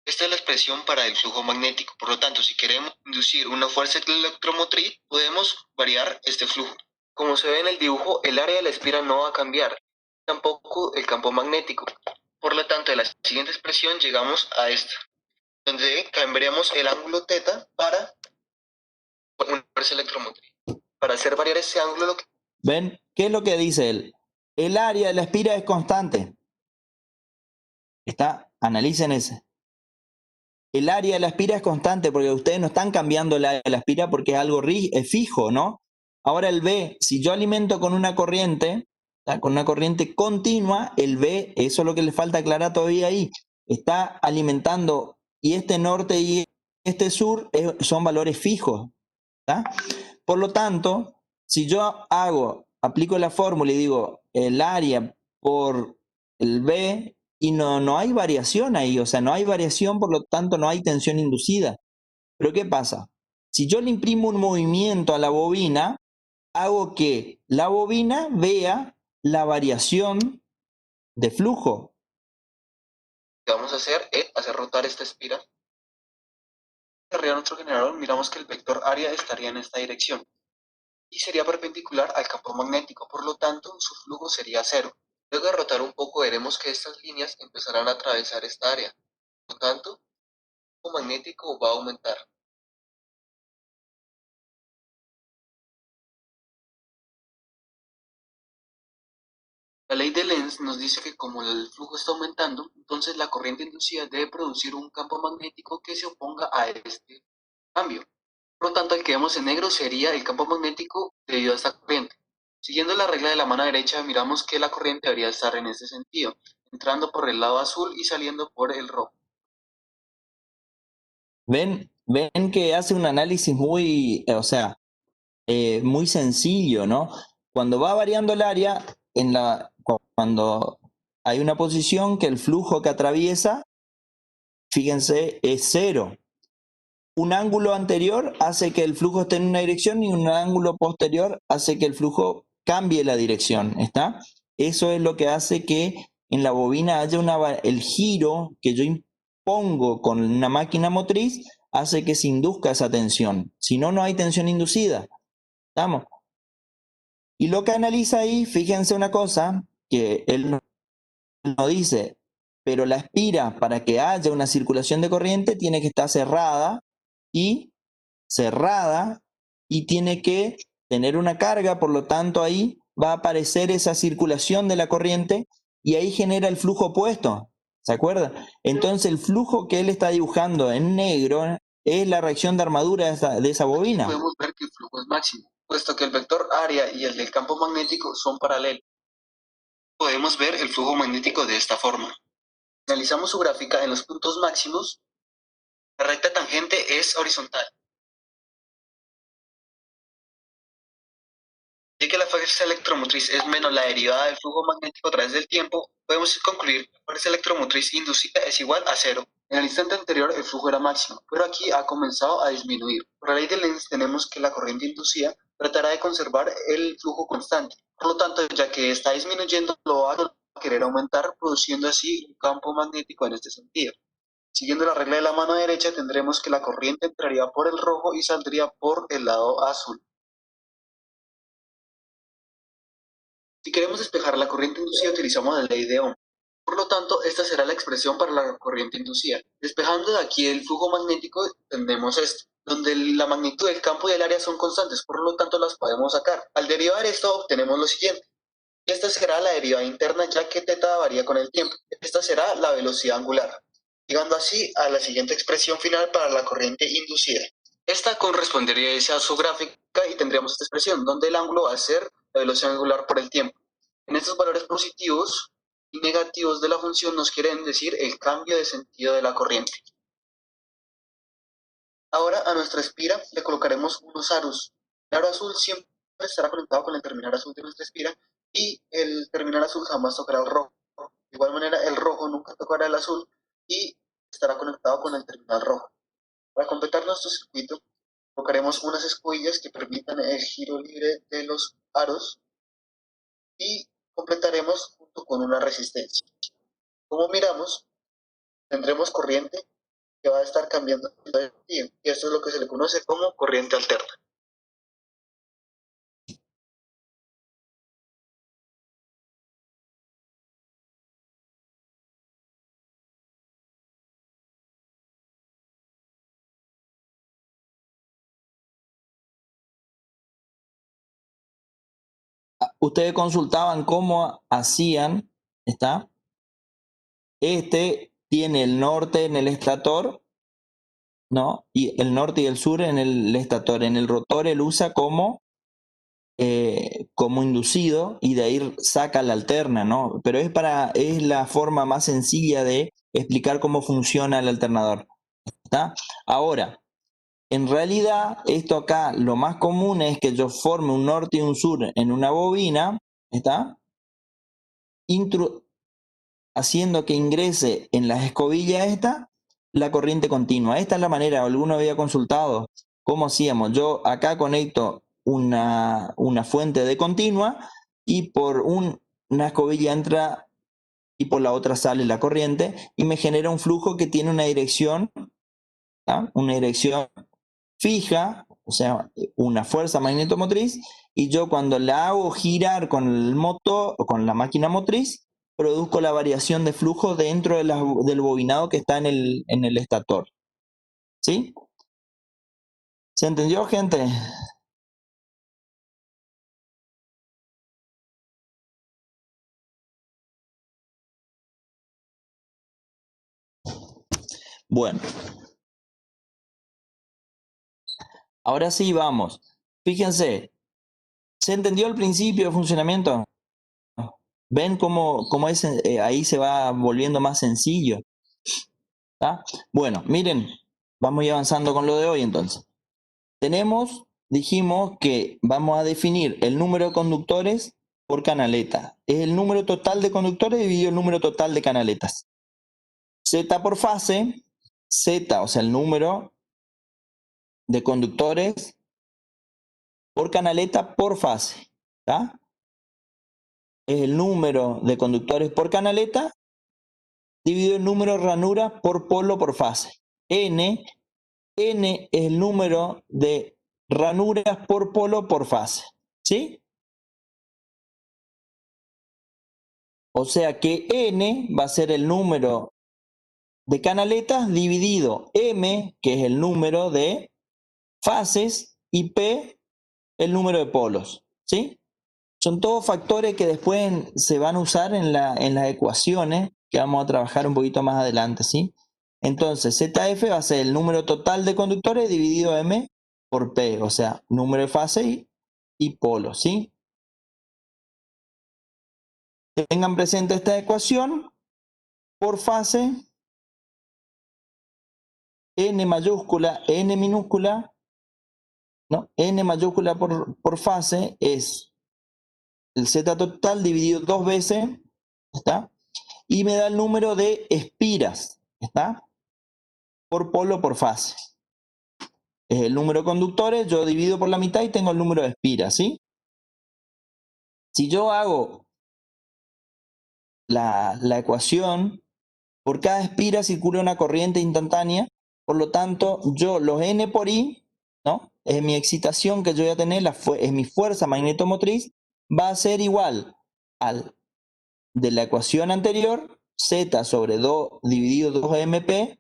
Esta es la expresión para el flujo magnético. Por lo tanto, si queremos inducir una fuerza electromotriz, podemos variar este flujo. Como se ve en el dibujo, el área de la espira no va a cambiar, tampoco el campo magnético. Por lo tanto, de la siguiente expresión llegamos a esta, donde cambiaremos el ángulo θ para una fuerza electromotriz. Para hacer variar ese ángulo, ¿Ven? ¿Qué es lo que dice él? El área de la espira es constante. Analicen ese. El área de la espira es constante porque ustedes no están cambiando el área de la espira porque es algo fijo, ¿no? Ahora el B, si yo alimento con una corriente, con una corriente continua, el B, eso es lo que le falta aclarar todavía ahí, está alimentando y este norte y este sur son valores fijos. ¿Tá? Por lo tanto, si yo aplico la fórmula y digo el área por el B y no hay variación ahí, o sea, no hay variación, por lo tanto no hay tensión inducida. Pero ¿qué pasa? Si yo le imprimo un movimiento a la bobina, hago que la bobina vea la variación de flujo. Lo que vamos a hacer es hacer rotar esta espira. Arriba de nuestro generador miramos que el vector área estaría en esta dirección y sería perpendicular al campo magnético, por lo tanto su flujo sería cero. Luego de rotar un poco veremos que estas líneas empezarán a atravesar esta área, por lo tanto el campo magnético va a aumentar. La ley de Lenz nos dice que como el flujo está aumentando, entonces la corriente inducida debe producir un campo magnético que se oponga a este cambio. Por lo tanto, el que vemos en negro sería el campo magnético debido a esta corriente. Siguiendo la regla de la mano derecha, miramos que la corriente debería estar en este sentido, entrando por el lado azul y saliendo por el rojo. ¿Ven que hace un análisis muy, muy sencillo, ¿no? Cuando va variando el área, cuando hay una posición que el flujo que atraviesa, fíjense, es cero. Un ángulo anterior hace que el flujo esté en una dirección y un ángulo posterior hace que el flujo cambie la dirección, ¿está? Eso es lo que hace que en la bobina haya el giro que yo impongo con una máquina motriz, hace que se induzca esa tensión. Si no, no hay tensión inducida. ¿Estamos? Y lo que analiza ahí, fíjense una cosa, que él no dice, pero la espira para que haya una circulación de corriente tiene que estar cerrada y tiene que tener una carga, por lo tanto ahí va a aparecer esa circulación de la corriente y ahí genera el flujo opuesto, ¿se acuerdan? Entonces el flujo que él está dibujando en negro es la reacción de armadura de esa bobina. Podemos ver que el flujo es máximo, puesto que el vector área y el del campo magnético son paralelos. Podemos ver el flujo magnético de esta forma. Analizamos su gráfica en los puntos máximos. La recta tangente es horizontal. Ya que la fuerza electromotriz es menos la derivada del flujo magnético a través del tiempo, podemos concluir que la fuerza electromotriz inducida es igual a cero. En el instante anterior el flujo era máximo, pero aquí ha comenzado a disminuir. Por la ley de Lenz tenemos que la corriente inducida tratará de conservar el flujo constante. Por lo tanto, ya que está disminuyendo, lo va a querer aumentar, produciendo así un campo magnético en este sentido. Siguiendo la regla de la mano derecha, tendremos que la corriente entraría por el rojo y saldría por el lado azul. Si queremos despejar la corriente inducida, utilizamos la ley de Ohm. Por lo tanto, esta será la expresión para la corriente inducida. Despejando de aquí el flujo magnético, tendremos esto, donde la magnitud del campo y el área son constantes, por lo tanto las podemos sacar. Al derivar esto, obtenemos lo siguiente. Esta será la derivada interna, ya que θ varía con el tiempo. Esta será la velocidad angular, llegando así a la siguiente expresión final para la corriente inducida. Esta correspondería a su gráfica y tendríamos esta expresión, donde el ángulo va a ser la velocidad angular por el tiempo. En estos valores positivos y negativos de la función nos quieren decir el cambio de sentido de la corriente. Ahora a nuestra espira le colocaremos unos aros. El aro azul siempre estará conectado con el terminal azul de nuestra espira y el terminal azul jamás tocará el rojo. De igual manera el rojo nunca tocará el azul y estará conectado con el terminal rojo. Para completar nuestro circuito Colocaremos unas escobillas que permitan el giro libre de los aros y completaremos junto con una resistencia. Como miramos, tendremos corriente que va a estar cambiando todo el tiempo, y esto es lo que se le conoce como corriente alterna. Ustedes consultaban cómo hacían, ¿está? Este tiene el norte en el estator, ¿no? Y el norte y el sur en el estator. En el rotor él usa como inducido y de ahí saca la alterna, ¿no? Pero es la forma más sencilla de explicar cómo funciona el alternador, ¿está? Ahora, en realidad, esto acá, lo más común es que yo forme un norte y un sur en una bobina, ¿está? Haciendo que ingrese en las escobillas la corriente continua. Esta es la manera, alguno había consultado cómo hacíamos. Yo acá conecto una fuente de continua y por una escobilla entra y por la otra sale la corriente y me genera un flujo que tiene una dirección, ¿tá? Una dirección fija, o sea, una fuerza magnetomotriz, y yo cuando la hago girar con el motor o con la máquina motriz, produzco la variación de flujo dentro del bobinado que está en el estator. ¿Sí? ¿Se entendió, gente? Bueno. Ahora sí, vamos. Fíjense, ¿se entendió el principio de funcionamiento? ¿Ven cómo es, ahí se va volviendo más sencillo? ¿Tá? Bueno, miren, vamos a ir avanzando con lo de hoy entonces. Dijimos que vamos a definir el número de conductores por canaleta. Es el número total de conductores dividido el número total de canaletas. Z por fase, Z, o sea, el número de conductores por canaleta por fase. ¿Tá? Es el número de conductores por canaleta dividido el número de ranuras por polo por fase. N es el número de ranuras por polo por fase. ¿Sí? O sea que N va a ser el número de canaletas dividido M, que es el número de fases, y P, el número de polos. ¿Sí? Son todos factores que después se van a usar en las ecuaciones que vamos a trabajar un poquito más adelante, ¿sí? Entonces, ZF va a ser el número total de conductores dividido M por P, o sea, número de fase y polo, ¿sí? Tengan presente esta ecuación. Por fase, N mayúscula, N minúscula, ¿no? N mayúscula por fase es el Z total dividido 2 veces, ¿está? Y me da el número de espiras, ¿está? Por polo por fase. Es el número de conductores, yo divido por la mitad y tengo el número de espiras, ¿sí? Si yo hago la ecuación, por cada espira circula una corriente instantánea, por lo tanto, yo los N por I, ¿no? Es mi excitación que yo voy a tener, es mi fuerza magnetomotriz, va a ser igual al de la ecuación anterior, Z sobre 2 dividido 2MP,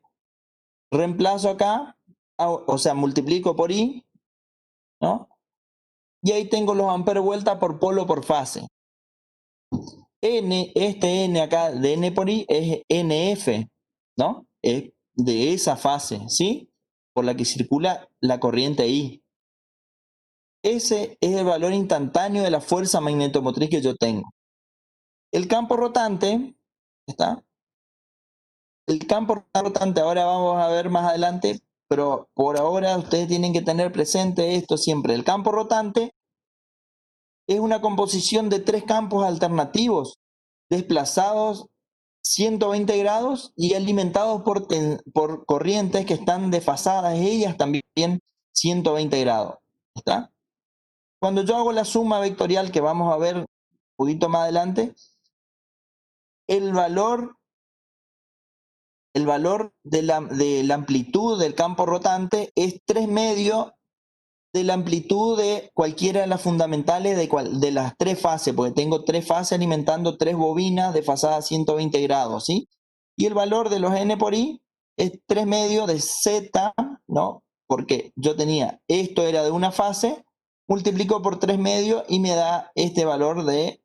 reemplazo acá, o sea, multiplico por I, ¿no? Y ahí tengo los amperes vuelta por polo por fase. Este N acá de N por I es NF, ¿no? Es de esa fase, ¿sí? Por la que circula la corriente I. Ese es el valor instantáneo de la fuerza magnetomotriz que yo tengo. El campo rotante, ¿está? El campo rotante, ahora vamos a ver más adelante, pero por ahora ustedes tienen que tener presente esto siempre. El campo rotante es una composición de 3 campos alternativos desplazados 120 grados y alimentados por corrientes que están desfasadas ellas también 120 grados. ¿Está? Cuando yo hago la suma vectorial, que vamos a ver un poquito más adelante, el valor de la amplitud del campo rotante es 3 medios de la amplitud de cualquiera de las fundamentales de las 3 fases, porque tengo 3 fases alimentando 3 bobinas desfasadas a 120 grados, ¿sí? Y el valor de los n por i es 3 medios de z, ¿no? Porque yo tenía, esto era de una fase, multiplico por 3 medios y me da este valor de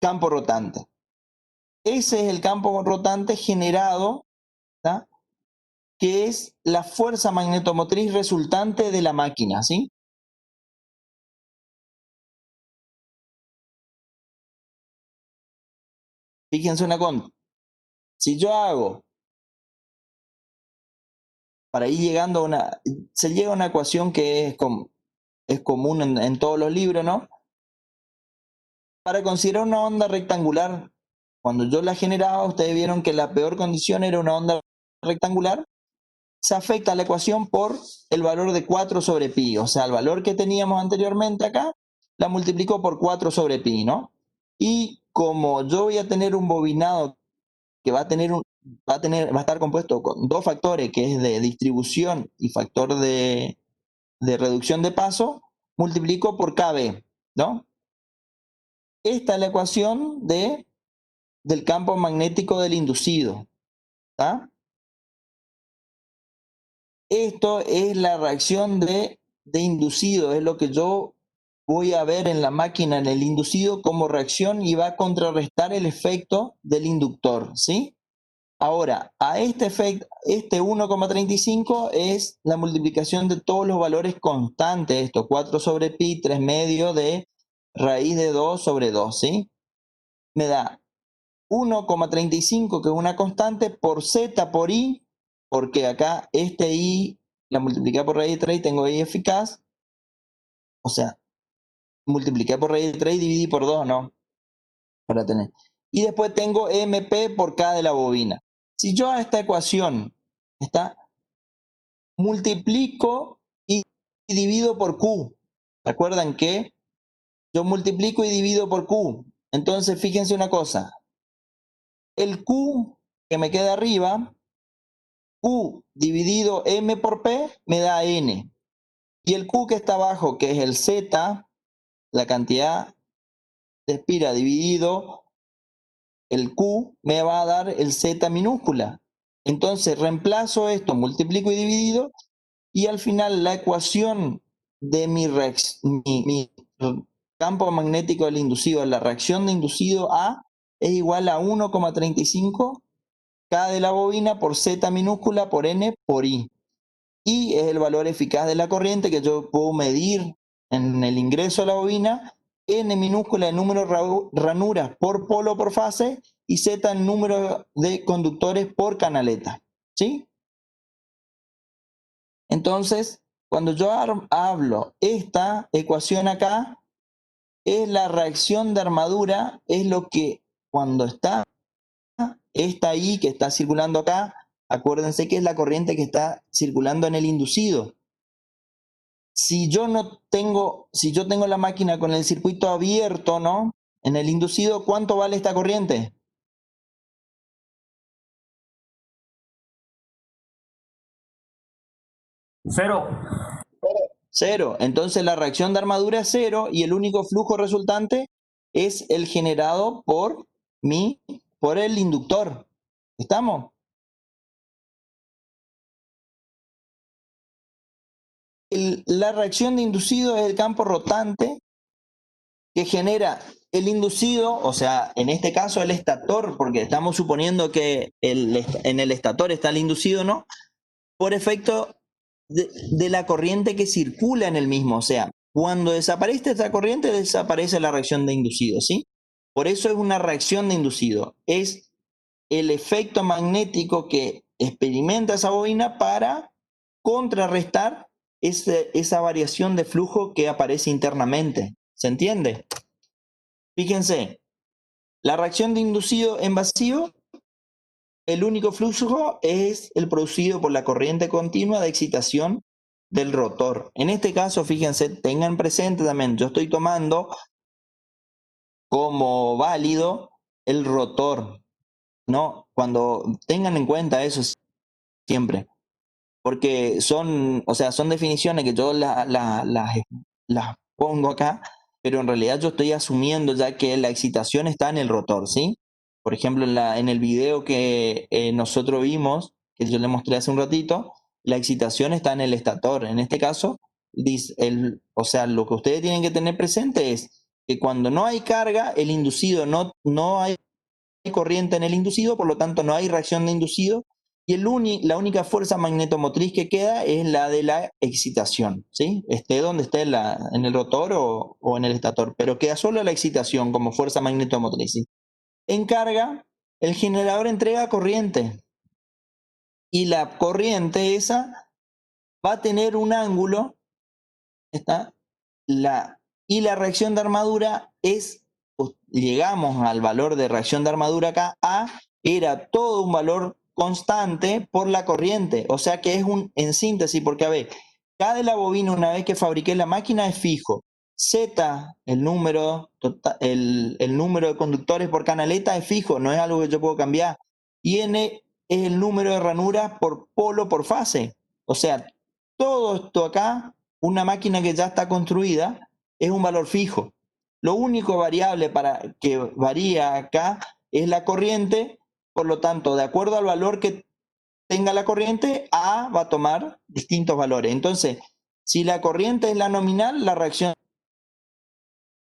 campo rotante. Ese es el campo rotante generado, ¿tá? Que es la fuerza magnetomotriz resultante de la máquina, ¿sí? Fíjense una cosa, si yo hago, para ir llegando a una, se llega a una ecuación que es común en todos los libros, ¿no? Para considerar una onda rectangular, cuando yo la generaba, ustedes vieron que la peor condición era una onda rectangular, se afecta a la ecuación por el valor de 4 sobre pi, o sea, el valor que teníamos anteriormente acá, la multiplico por 4 sobre pi, ¿no? Y como yo voy a tener un bobinado que va a estar compuesto con 2 factores, que es de distribución y factor de reducción de paso, multiplico por KB, ¿no? Esta es la ecuación del campo magnético del inducido, ¿tá? Esto es la reacción de inducido, es lo que yo voy a ver en la máquina, en el inducido, como reacción y va a contrarrestar el efecto del inductor, ¿sí? Ahora, a este efecto, este 1,35 es la multiplicación de todos los valores constantes, esto 4 sobre pi, 3 medios de raíz de 2 sobre 2, ¿sí? Me da 1,35, que es una constante, por z por i, porque acá este i la multipliqué por raíz de 3 y tengo i eficaz, o sea, multipliqué por raíz de 3 y dividí por 2, ¿no? Para tener. Y después tengo mp por k de la bobina. Si yo a esta ecuación multiplico y divido por q, ¿recuerdan que yo multiplico y divido por q? Entonces fíjense una cosa, el q que me queda arriba, q dividido m por p me da n, y el q que está abajo, que es el z, la cantidad de espira dividido el q, me va a dar el z minúscula. Entonces reemplazo esto, multiplico y dividido, y al final la ecuación de mi campo magnético del inducido, la reacción de inducido A, es igual a 1,35 K de la bobina por Z minúscula por N por I. Y es el valor eficaz de la corriente que yo puedo medir en el ingreso a la bobina, N minúscula el número de ranuras por polo por fase y Z el número de conductores por canaleta, ¿sí? Entonces, cuando yo hablo esta ecuación acá, es la reacción de armadura, es lo que cuando está esta I que está circulando acá, acuérdense que es la corriente que está circulando en el inducido. Si yo tengo la máquina con el circuito abierto, ¿no? En el inducido, ¿cuánto vale esta corriente? Cero. Cero. Entonces la reacción de armadura es cero y el único flujo resultante es el generado por el inductor. ¿Estamos? La reacción de inducido es el campo rotante que genera el inducido, o sea, en este caso el estator, porque estamos suponiendo que en el estator está el inducido, ¿no? Por efecto de la corriente que circula en el mismo, o sea, cuando desaparece esta corriente, desaparece la reacción de inducido, ¿sí? Por eso es una reacción de inducido, es el efecto magnético que experimenta esa bobina para contrarrestar esa variación de flujo que aparece internamente. ¿Se entiende? Fíjense, la reacción de inducido en vacío, el único flujo es el producido por la corriente continua de excitación del rotor. En este caso, fíjense, tengan presente también, yo estoy tomando como válido el rotor, ¿no? Cuando tengan en cuenta eso siempre, porque son, o sea, son definiciones que yo las pongo acá, pero en realidad yo estoy asumiendo ya que la excitación está en el rotor, ¿sí? Por ejemplo, en el video que nosotros vimos, que yo le mostré hace un ratito, la excitación está en el estator. En este caso, o sea, lo que ustedes tienen que tener presente es que cuando no hay carga, el inducido no hay corriente en el inducido, por lo tanto no hay reacción de inducido, y la única fuerza magnetomotriz que queda es la de la excitación, ¿sí? Esté donde esté en el rotor o en el estator, pero queda solo la excitación como fuerza magnetomotriz, ¿sí? En carga, el generador entrega corriente, y la corriente esa va a tener un ángulo, ¿está? Y la reacción de armadura llegamos al valor de reacción de armadura acá, A era todo un valor constante por la corriente, o sea que es en síntesis, porque a ver, K de la bobina una vez que fabriqué la máquina es fijo, Z, el número de conductores por canaleta es fijo, no es algo que yo puedo cambiar, y N es el número de ranuras por polo por fase, o sea, todo esto acá, una máquina que ya está construida, es un valor fijo. Lo único variable para que varía acá es la corriente, por lo tanto, de acuerdo al valor que tenga la corriente, A va a tomar distintos valores. Entonces, si la corriente es la nominal, la reacción es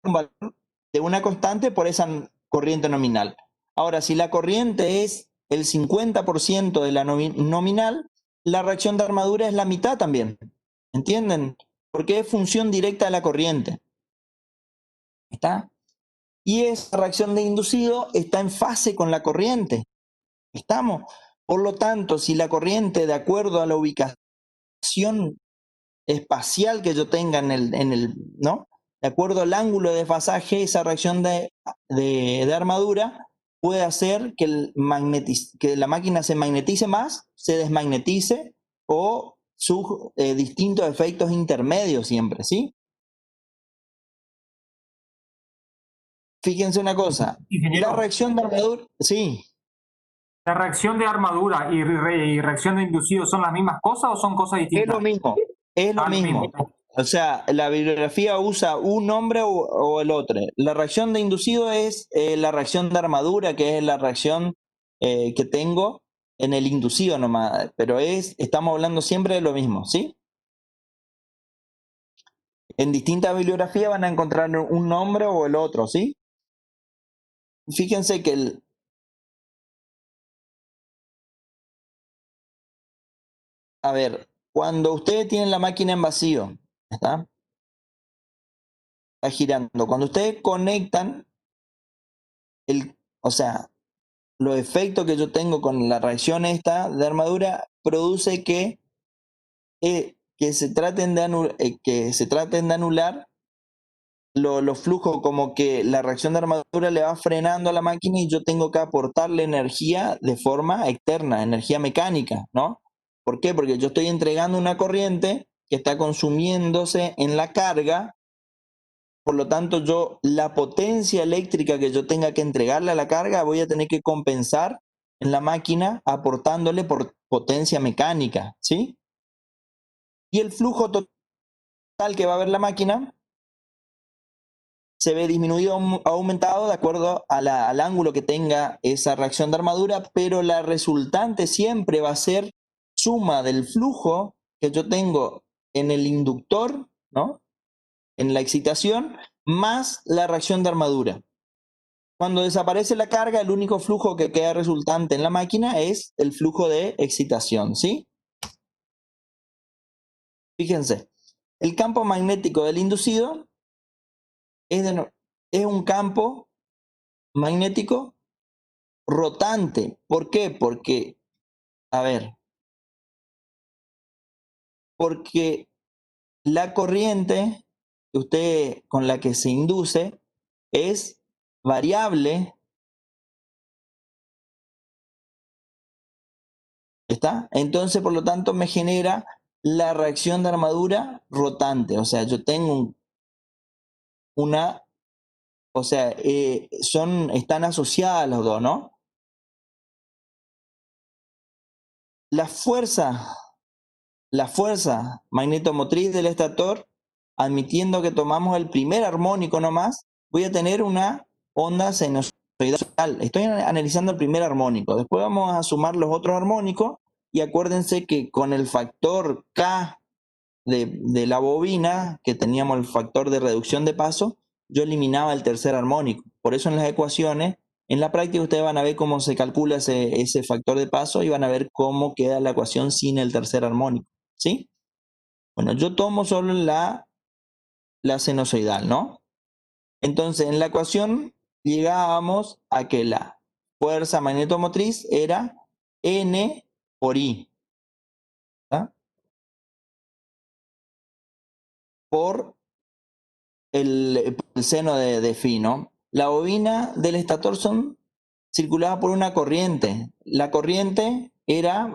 un valor de una constante por esa corriente nominal. Ahora, si la corriente es el 50% de la nominal, la reacción de armadura es la mitad también. ¿Entienden? Porque es función directa de la corriente. ¿Está? Y esa reacción de inducido está en fase con la corriente. ¿Estamos? Por lo tanto, si la corriente, de acuerdo a la ubicación espacial que yo tenga ¿no? De acuerdo al ángulo de desfasaje, esa reacción de armadura puede hacer que la máquina se magnetice más, se desmagnetice o sus distintos efectos intermedios siempre, ¿sí? Fíjense una cosa, Ingeniero, la reacción de armadura, sí, ¿la reacción de armadura y reacción de inducido son las mismas cosas o son cosas es distintas? lo mismo, es lo Ah, lo mismo. mismo. O sea, la bibliografía usa un nombre o el otro. La reacción de inducido es la reacción de armadura, que es la reacción que tengo en el inducido nomás, pero estamos hablando siempre de lo mismo, ¿sí? En distintas bibliografías van a encontrar un nombre o el otro, ¿sí? Fíjense que a ver, cuando ustedes tienen la máquina en vacío, ¿está? Está girando. Cuando ustedes conectan, o sea, los efectos que yo tengo con la reacción esta de armadura produce que se traten de anular los flujos, como que la reacción de armadura le va frenando a la máquina y yo tengo que aportarle energía de forma externa, energía mecánica, ¿no? ¿Por qué? Porque yo estoy entregando una corriente que está consumiéndose en la carga. Por lo tanto, la potencia eléctrica que yo tenga que entregarle a la carga, voy a tener que compensar en la máquina aportándole por potencia mecánica, ¿sí? Y el flujo total que va a haber la máquina se ve disminuido o aumentado de acuerdo al ángulo que tenga esa reacción de armadura, pero la resultante siempre va a ser suma del flujo que yo tengo en el inductor, ¿no? En la excitación, más la reacción de armadura. Cuando desaparece la carga, el único flujo que queda resultante en la máquina es el flujo de excitación, ¿sí? Fíjense, el campo magnético del inducido es un campo magnético rotante. ¿Por qué? Porque, a ver, porque la corriente con la que se induce es variable, ¿está? Entonces, por lo tanto, me genera la reacción de armadura rotante. O sea, yo tengo una, o sea, están asociadas los dos, ¿no? La fuerza magnetomotriz del estator, admitiendo que tomamos el primer armónico nomás, voy a tener una onda sinusoidal. Estoy analizando el primer armónico. Después vamos a sumar los otros armónicos y acuérdense que con el factor K de la bobina, que teníamos el factor de reducción de paso, yo eliminaba el tercer armónico. Por eso en las ecuaciones, en la práctica ustedes van a ver cómo se calcula ese factor de paso y van a ver cómo queda la ecuación sin el tercer armónico. ¿Sí? Bueno, yo tomo solo la sinusoidal, ¿no? Entonces, en la ecuación llegábamos a que la fuerza magnetomotriz era N por I. ¿Tá? Por el seno de phi, ¿no? La bobina del estator circulaba por una corriente. La corriente era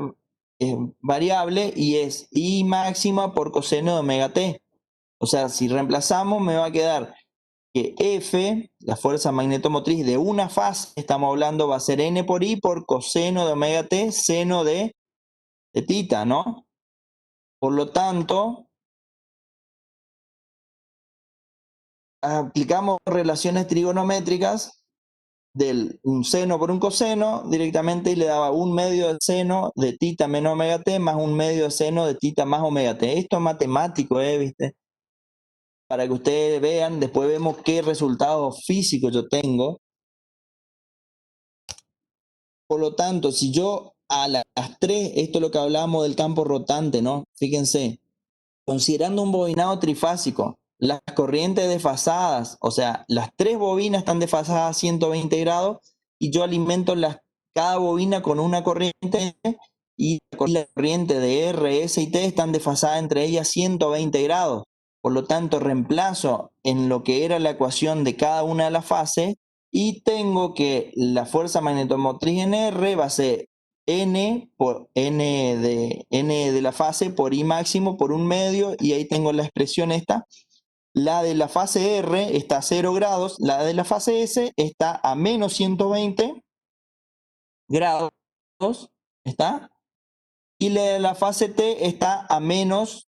variable y es I máxima por coseno de omega t. O sea, si reemplazamos me va a quedar que F, la fuerza magnetomotriz de una fase, estamos hablando, va a ser N por I por coseno de omega t, seno de tita, ¿no? Por lo tanto, aplicamos relaciones trigonométricas del un seno por un coseno directamente y le daba un medio de seno de tita menos omega t más un medio de seno de tita más omega t. Esto es matemático, ¿viste? Para que ustedes vean, después vemos qué resultados físicos yo tengo. Por lo tanto, si yo a las 3, esto es lo que hablábamos del campo rotante, ¿no? Fíjense, considerando un bobinado trifásico, las corrientes desfasadas, o sea, las 3 bobinas están desfasadas a 120 grados y yo alimento cada bobina con una corriente y la corriente de R, S y T están desfasadas entre ellas 120 grados. Por lo tanto, reemplazo en lo que era la ecuación de cada una de las fases y tengo que la fuerza magnetomotriz en R va a ser N por N de la fase por I máximo por un medio, y ahí tengo la expresión esta. La de la fase R está a 0 grados, la de la fase S está a menos 120 grados, ¿está? Y la de la fase T está a menos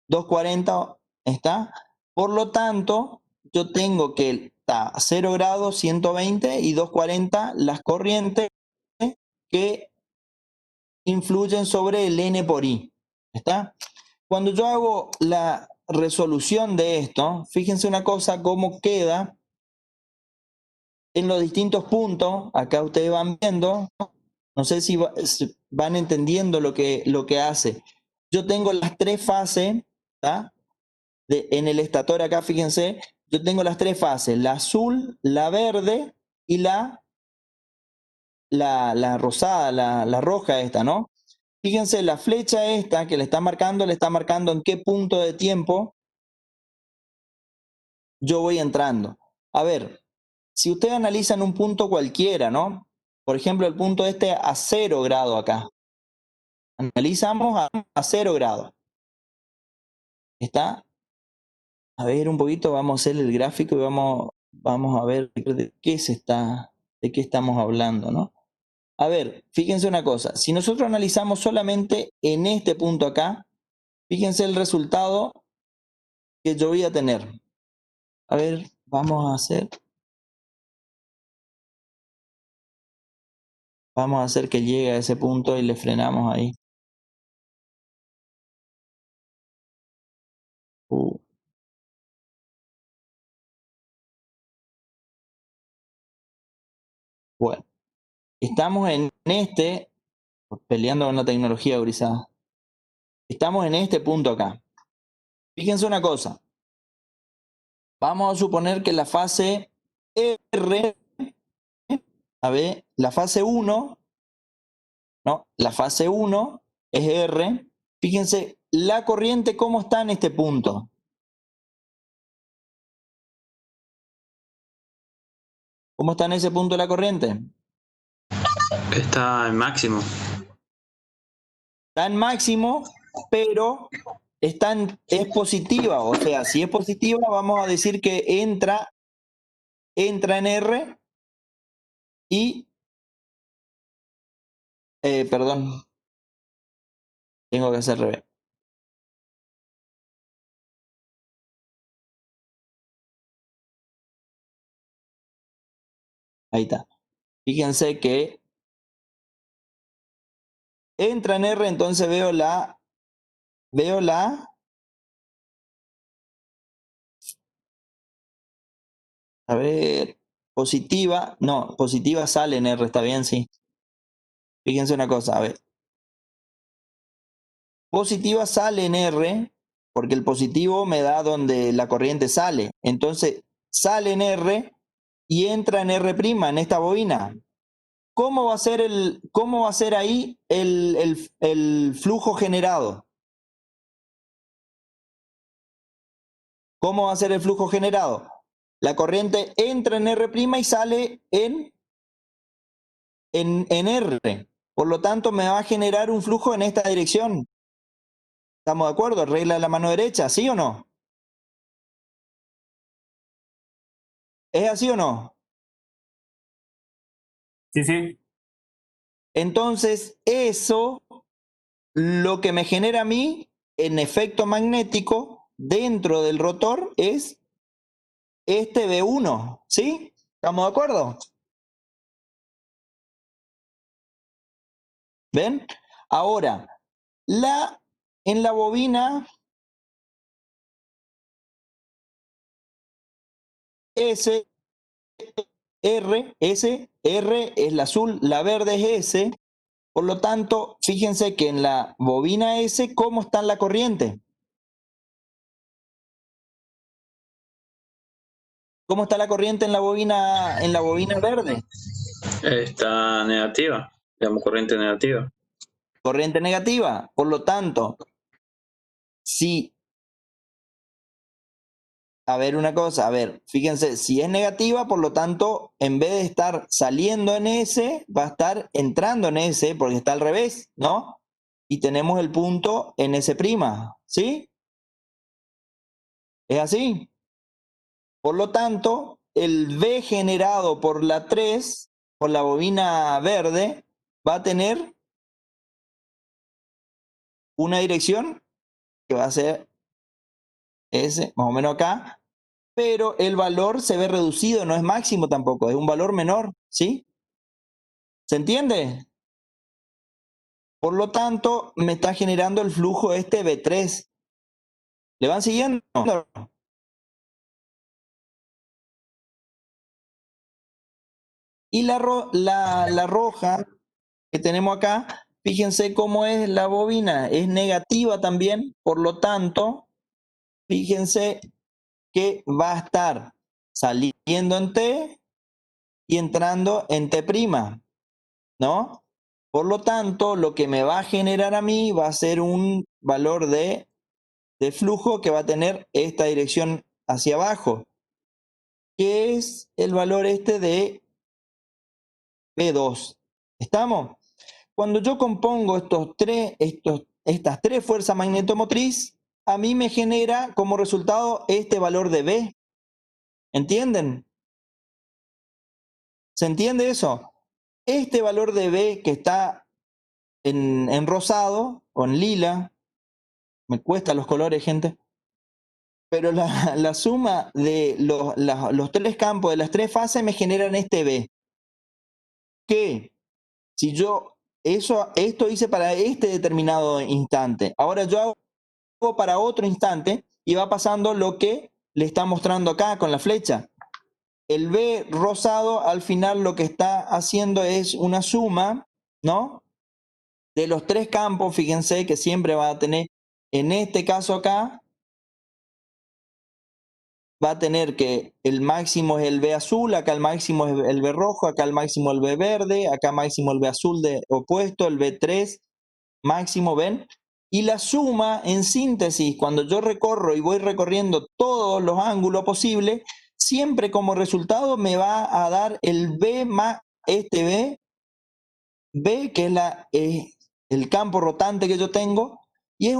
240, ¿está? Por lo tanto, yo tengo que está a 0 grados, 120 y 240 las corrientes que influyen sobre el N por I, ¿está? Cuando yo hago la resolución de esto, fíjense una cosa, cómo queda en los distintos puntos. Acá ustedes van viendo, no sé si van entendiendo lo que hace. Yo tengo las 3 fases, ¿tá? En el estator acá, fíjense, yo tengo las 3 fases, la azul, la verde y la rosada, la roja esta, ¿no? Fíjense, la flecha esta que le está marcando en qué punto de tiempo yo voy entrando. A ver, si ustedes analizan un punto cualquiera, ¿no? Por ejemplo, el punto este a 0 grado acá. Analizamos a 0 grado. ¿Está? A ver un poquito, vamos a hacer el gráfico y vamos a ver de qué estamos hablando, ¿no? A ver, fíjense una cosa. Si nosotros analizamos solamente en este punto acá, fíjense el resultado que yo voy a tener. A ver, vamos a hacer que llegue a ese punto y le frenamos ahí. Bueno, estamos en peleando con la tecnología gurizada. Estamos en este punto acá. Fíjense una cosa. Vamos a suponer que la fase R, a ver, la fase 1, ¿no? La fase 1 es R. Fíjense, la corriente, ¿cómo está en este punto? ¿Cómo está en ese punto la corriente? Está en máximo. Está en máximo pero es positiva, o sea, si es positiva vamos a decir que entra en R y, perdón, tengo que hacer al revés. Ahí está. Fíjense que entra en R, entonces veo la a ver, positiva, no, positiva sale en R, está bien, sí. Fíjense una cosa, a ver. Positiva sale en R, porque el positivo me da donde la corriente sale. Entonces, sale en R y entra en R', en esta bobina. ¿Cómo va a ser ahí el flujo generado? ¿Cómo va a ser el flujo generado? La corriente entra en R' y sale en R. Por lo tanto, me va a generar un flujo en esta dirección. ¿Estamos de acuerdo? Regla de la mano derecha, ¿sí o no? ¿Es así o no? Sí, sí. Entonces, eso lo que me genera a mí en efecto magnético dentro del rotor es este V1, ¿sí? ¿Estamos de acuerdo? ¿Ven? Ahora, en la bobina S, R es la azul, la verde es S. Por lo tanto, fíjense que en la bobina S, ¿cómo está la corriente? ¿Cómo está la corriente en la bobina verde? Está negativa, digamos, corriente negativa. Corriente negativa. Por lo tanto, si, a ver una cosa, a ver, fíjense, si es negativa, por lo tanto, en vez de estar saliendo en S, va a estar entrando en S, porque está al revés, ¿no? Y tenemos el punto en S', ¿sí? ¿Es así? Por lo tanto, el V generado por la 3, por la bobina verde, va a tener una dirección que va a ser S, más o menos acá, pero el valor se ve reducido, no es máximo tampoco, es un valor menor, ¿sí? ¿Se entiende? Por lo tanto, me está generando el flujo este V3. ¿Le van siguiendo? Y la roja que tenemos acá, fíjense cómo es la bobina, es negativa también, por lo tanto, fíjense que va a estar saliendo en T y entrando en T', ¿no? Por lo tanto, lo que me va a generar a mí va a ser un valor de flujo que va a tener esta dirección hacia abajo, que es el valor este de P2. ¿Estamos? Cuando yo compongo estas tres fuerzas magnetomotriz, a mí me genera como resultado este valor de B. ¿Entienden? ¿Se entiende eso? Este valor de B que está en rosado o en lila, me cuesta los colores, gente, pero la suma de los tres campos de las tres fases me generan este B. Que si yo esto hice para este determinado instante, ahora yo hago para otro instante y va pasando lo que le está mostrando acá con la flecha. El B rosado al final lo que está haciendo es una suma, ¿no? De los tres campos, fíjense que siempre va a tener, en este caso acá, va a tener que el máximo es el B azul, acá el máximo es el B rojo, acá el máximo el B verde, acá máximo el B azul de opuesto, el B3 máximo, ¿ven? Y la suma, en síntesis, cuando yo recorro y voy recorriendo todos los ángulos posibles, siempre como resultado me va a dar el B más este B que es el campo rotante que yo tengo, Y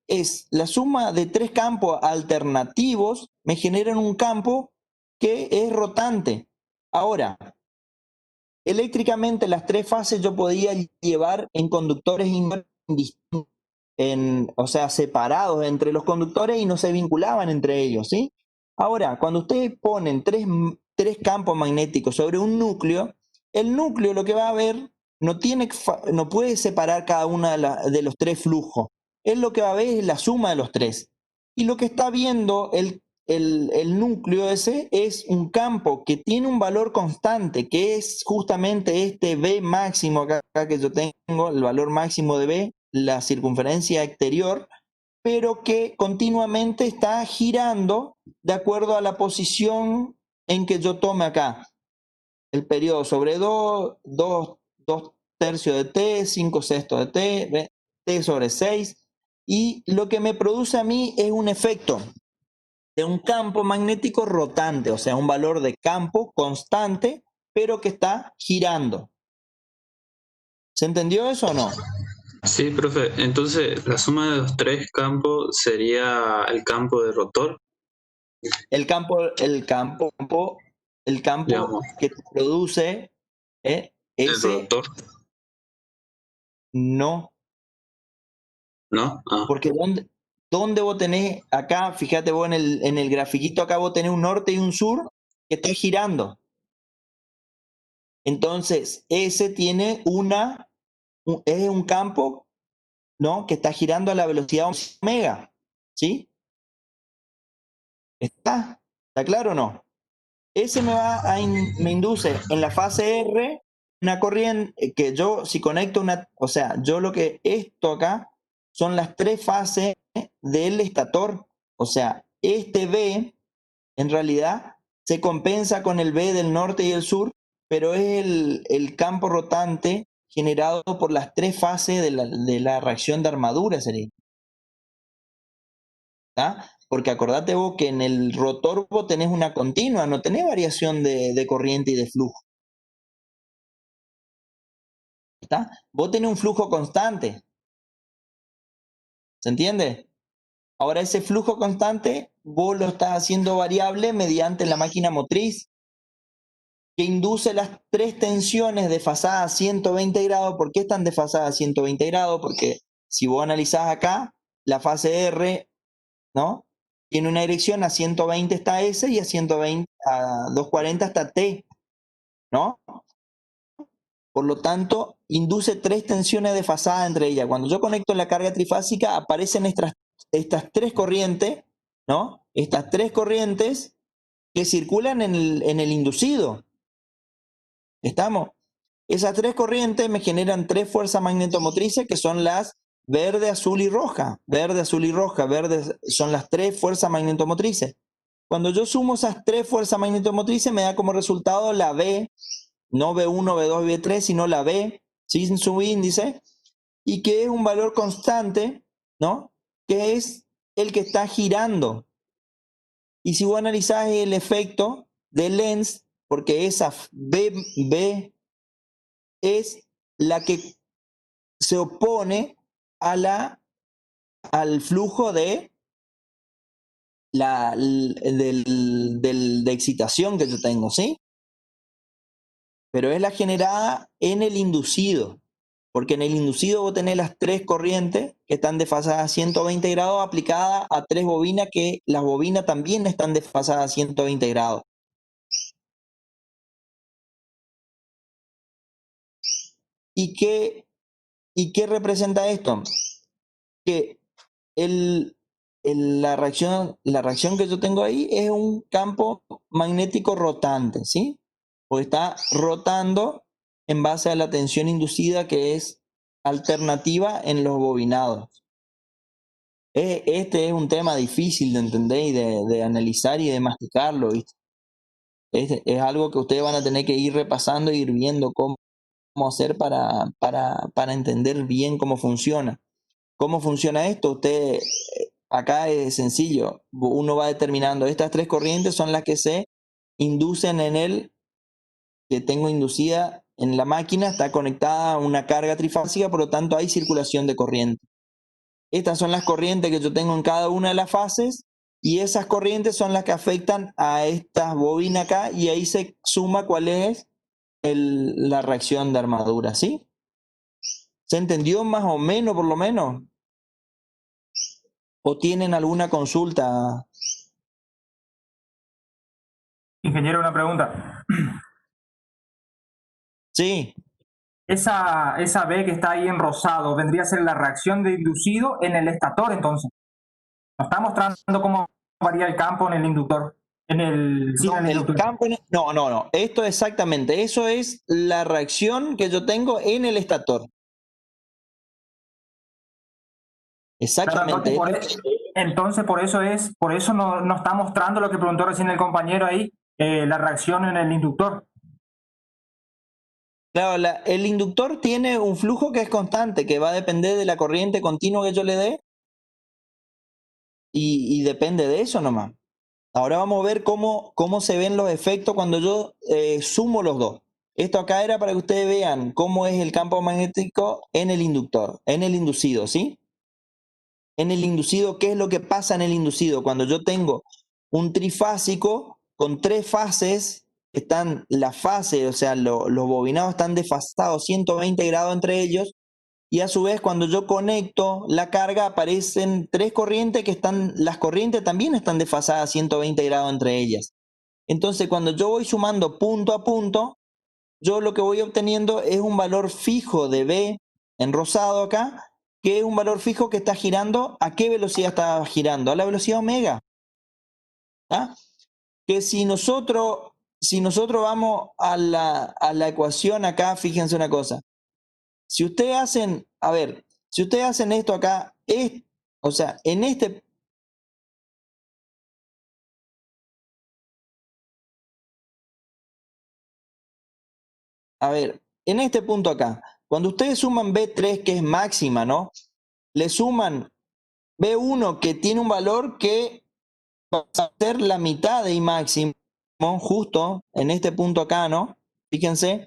es la suma de 3 campos alternativos me generan un campo que es rotante. Ahora, eléctricamente las 3 fases yo podía llevar en conductores indistintos, o sea, separados entre los conductores y no se vinculaban entre ellos, ¿sí? Ahora, cuando ustedes ponen tres campos magnéticos sobre un núcleo, el núcleo lo que va a ver no puede separar cada uno de los 3 flujos. Él lo que va a ver es la suma de los 3. Y lo que está viendo el núcleo ese es un campo que tiene un valor constante, que es justamente este B máximo acá que yo tengo, el valor máximo de B, la circunferencia exterior, pero que continuamente está girando de acuerdo a la posición en que yo tome acá. El periodo sobre 2 tercios de T, 5 sextos de T, T sobre 6, y lo que me produce a mí es un efecto de un campo magnético rotante, o sea, un valor de campo constante, pero que está girando. ¿Se entendió eso o no? Sí, profe. Entonces, la suma de los 3 campos sería el campo de rotor, El campo digamos, que te produce el ese rotor, no, ¿no? Ah, porque ¿dónde vos tenés acá? Fíjate vos en el grafiquito acá vos tenés un norte y un sur que está girando. Entonces, ese tiene es un campo, ¿no? Que está girando a la velocidad omega, ¿sí? ¿Está claro o no? Ese me induce en la fase R una corriente que yo, si conecto o sea, yo esto acá son las 3 fases del estator. O sea, este B en realidad se compensa con el B del norte y el sur, pero es el campo rotante generado por las 3 fases de la reacción de armadura, sería. ¿Tá? Porque acordate vos que en el rotor vos tenés una continua, no tenés variación de corriente y de flujo. ¿Está? Vos tenés un flujo constante. ¿Se entiende? Ahora ese flujo constante vos lo estás haciendo variable mediante la máquina motriz que induce las 3 tensiones desfasadas a 120 grados. ¿Por qué están desfasadas a 120 grados? Porque si vos analizás acá, la fase R, ¿no? Tiene una dirección, a 120 está S y a 240 está T, ¿no? Por lo tanto, induce 3 tensiones desfasadas entre ellas. Cuando yo conecto la carga trifásica, aparecen estas 3 corrientes, ¿no? Estas 3 corrientes que circulan en el inducido. ¿Estamos? Esas 3 corrientes me generan 3 fuerzas magnetomotrices que son las verde, azul y roja. Verde, azul y roja. Verde son las 3 fuerzas magnetomotrices. Cuando yo sumo esas 3 fuerzas magnetomotrices me da como resultado la B, no B1, B2 y B3, sino la B, sin su índice, y que es un valor constante, ¿no? Que es el que está girando. Y si vos analizás el efecto de Lenz, porque esa B es la que se opone al flujo de excitación que yo tengo, ¿sí? Pero es la generada en el inducido, porque en el inducido vos tenés las 3 corrientes que están desfasadas a 120 grados aplicadas a 3 bobinas, que las bobinas también están desfasadas a 120 grados. ¿Y qué representa esto? Que la reacción que yo tengo ahí es un campo magnético rotante, ¿sí? Porque está rotando en base a la tensión inducida que es alternativa en los bobinados. Este es un tema difícil de entender y de analizar y de masticarlo, ¿viste? Es algo que ustedes van a tener que ir repasando e ir viendo cómo hacer para entender bien cómo funciona. ¿Cómo funciona esto? Acá es sencillo, uno va determinando, estas 3 corrientes son las que se inducen en él, que tengo inducida en la máquina, está conectada a una carga trifásica, por lo tanto hay circulación de corriente. Estas son las corrientes que yo tengo en cada una de las fases y esas corrientes son las que afectan a esta bobina acá y ahí se suma cuál es la reacción de armadura, ¿sí? ¿Se entendió más o menos por lo menos? ¿O tienen alguna consulta? Ingeniero, una pregunta. Sí. Esa B que está ahí en rosado vendría a ser la reacción de inducido en el estator, entonces. Nos está mostrando cómo varía el campo en el inductor. No, el campo, no. Esto exactamente, eso es la reacción que yo tengo en el estator. Exactamente. Claro, entonces por eso no está mostrando lo que preguntó recién el compañero ahí, la reacción en el inductor. Claro, el inductor tiene un flujo que es constante, que va a depender de la corriente continua que yo le dé y depende de eso nomás. Ahora vamos a ver cómo se ven los efectos cuando yo sumo los dos. Esto acá era para que ustedes vean cómo es el campo magnético en el inductor, en el inducido, ¿sí? En el inducido, ¿qué es lo que pasa en el inducido? Cuando yo tengo un trifásico con 3 fases, están las fases, o sea, los bobinados están desfasados 120 grados entre ellos, y a su vez cuando yo conecto la carga aparecen 3 corrientes que las corrientes también están desfasadas 120 grados entre ellas. Entonces cuando yo voy sumando punto a punto, yo lo que voy obteniendo es un valor fijo de B en rosado acá, que es un valor fijo que está girando. ¿A qué velocidad está girando? A la velocidad omega. ¿Ah? Que si nosotros vamos a la ecuación acá, fíjense una cosa. Si ustedes hacen, si ustedes hacen esto acá, o sea, en este... A ver, en este punto acá, cuando ustedes suman B3, que es máxima, ¿no? Le suman B1, que tiene un valor que va a ser la mitad de I máximo, justo en este punto acá, ¿no? Fíjense.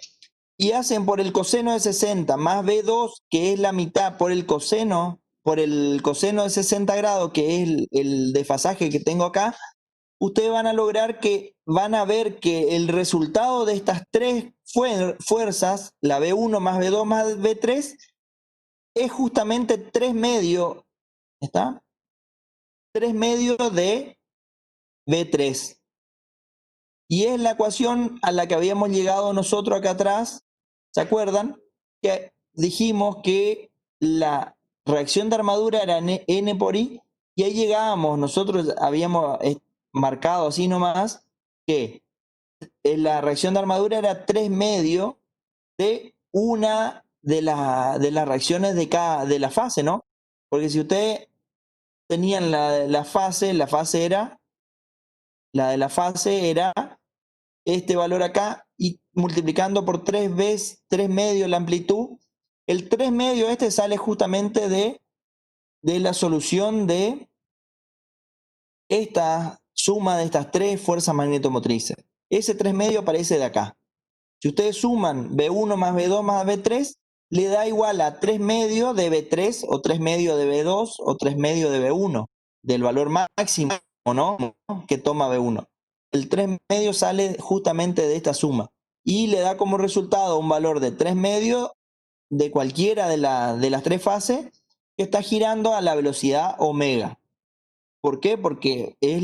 Y hacen por el coseno de 60 más B2, que es la mitad por el coseno de 60 grados, que es el desfasaje que tengo acá, ustedes van a lograr que van a ver que el resultado de estas 3 fuerzas, la B1 más B2 más B3, es justamente 3 medios, ¿está? 3 medios de B3. Y es la ecuación a la que habíamos llegado nosotros acá atrás. ¿Se acuerdan? Que dijimos que la reacción de armadura era N por I, y ahí llegábamos, nosotros habíamos marcado así nomás, que la reacción de armadura era 3 medios de una de las reacciones de la fase, ¿no? Porque si ustedes tenían la de la fase era este valor acá, y multiplicando por 3 veces 3 medios la amplitud, el 3 medios este sale justamente de la solución de esta suma de estas 3 fuerzas magnetomotrices. Ese 3 medios aparece de acá. Si ustedes suman B1 más B2 más B3, le da igual a 3 medios de B3 o 3 medios de B2 o 3 medios de B1, del valor máximo, ¿no?, que toma B1. El 3 medios sale justamente de esta suma y le da como resultado un valor de 3 medios de cualquiera de las 3 fases que está girando a la velocidad omega. ¿Por qué? Porque es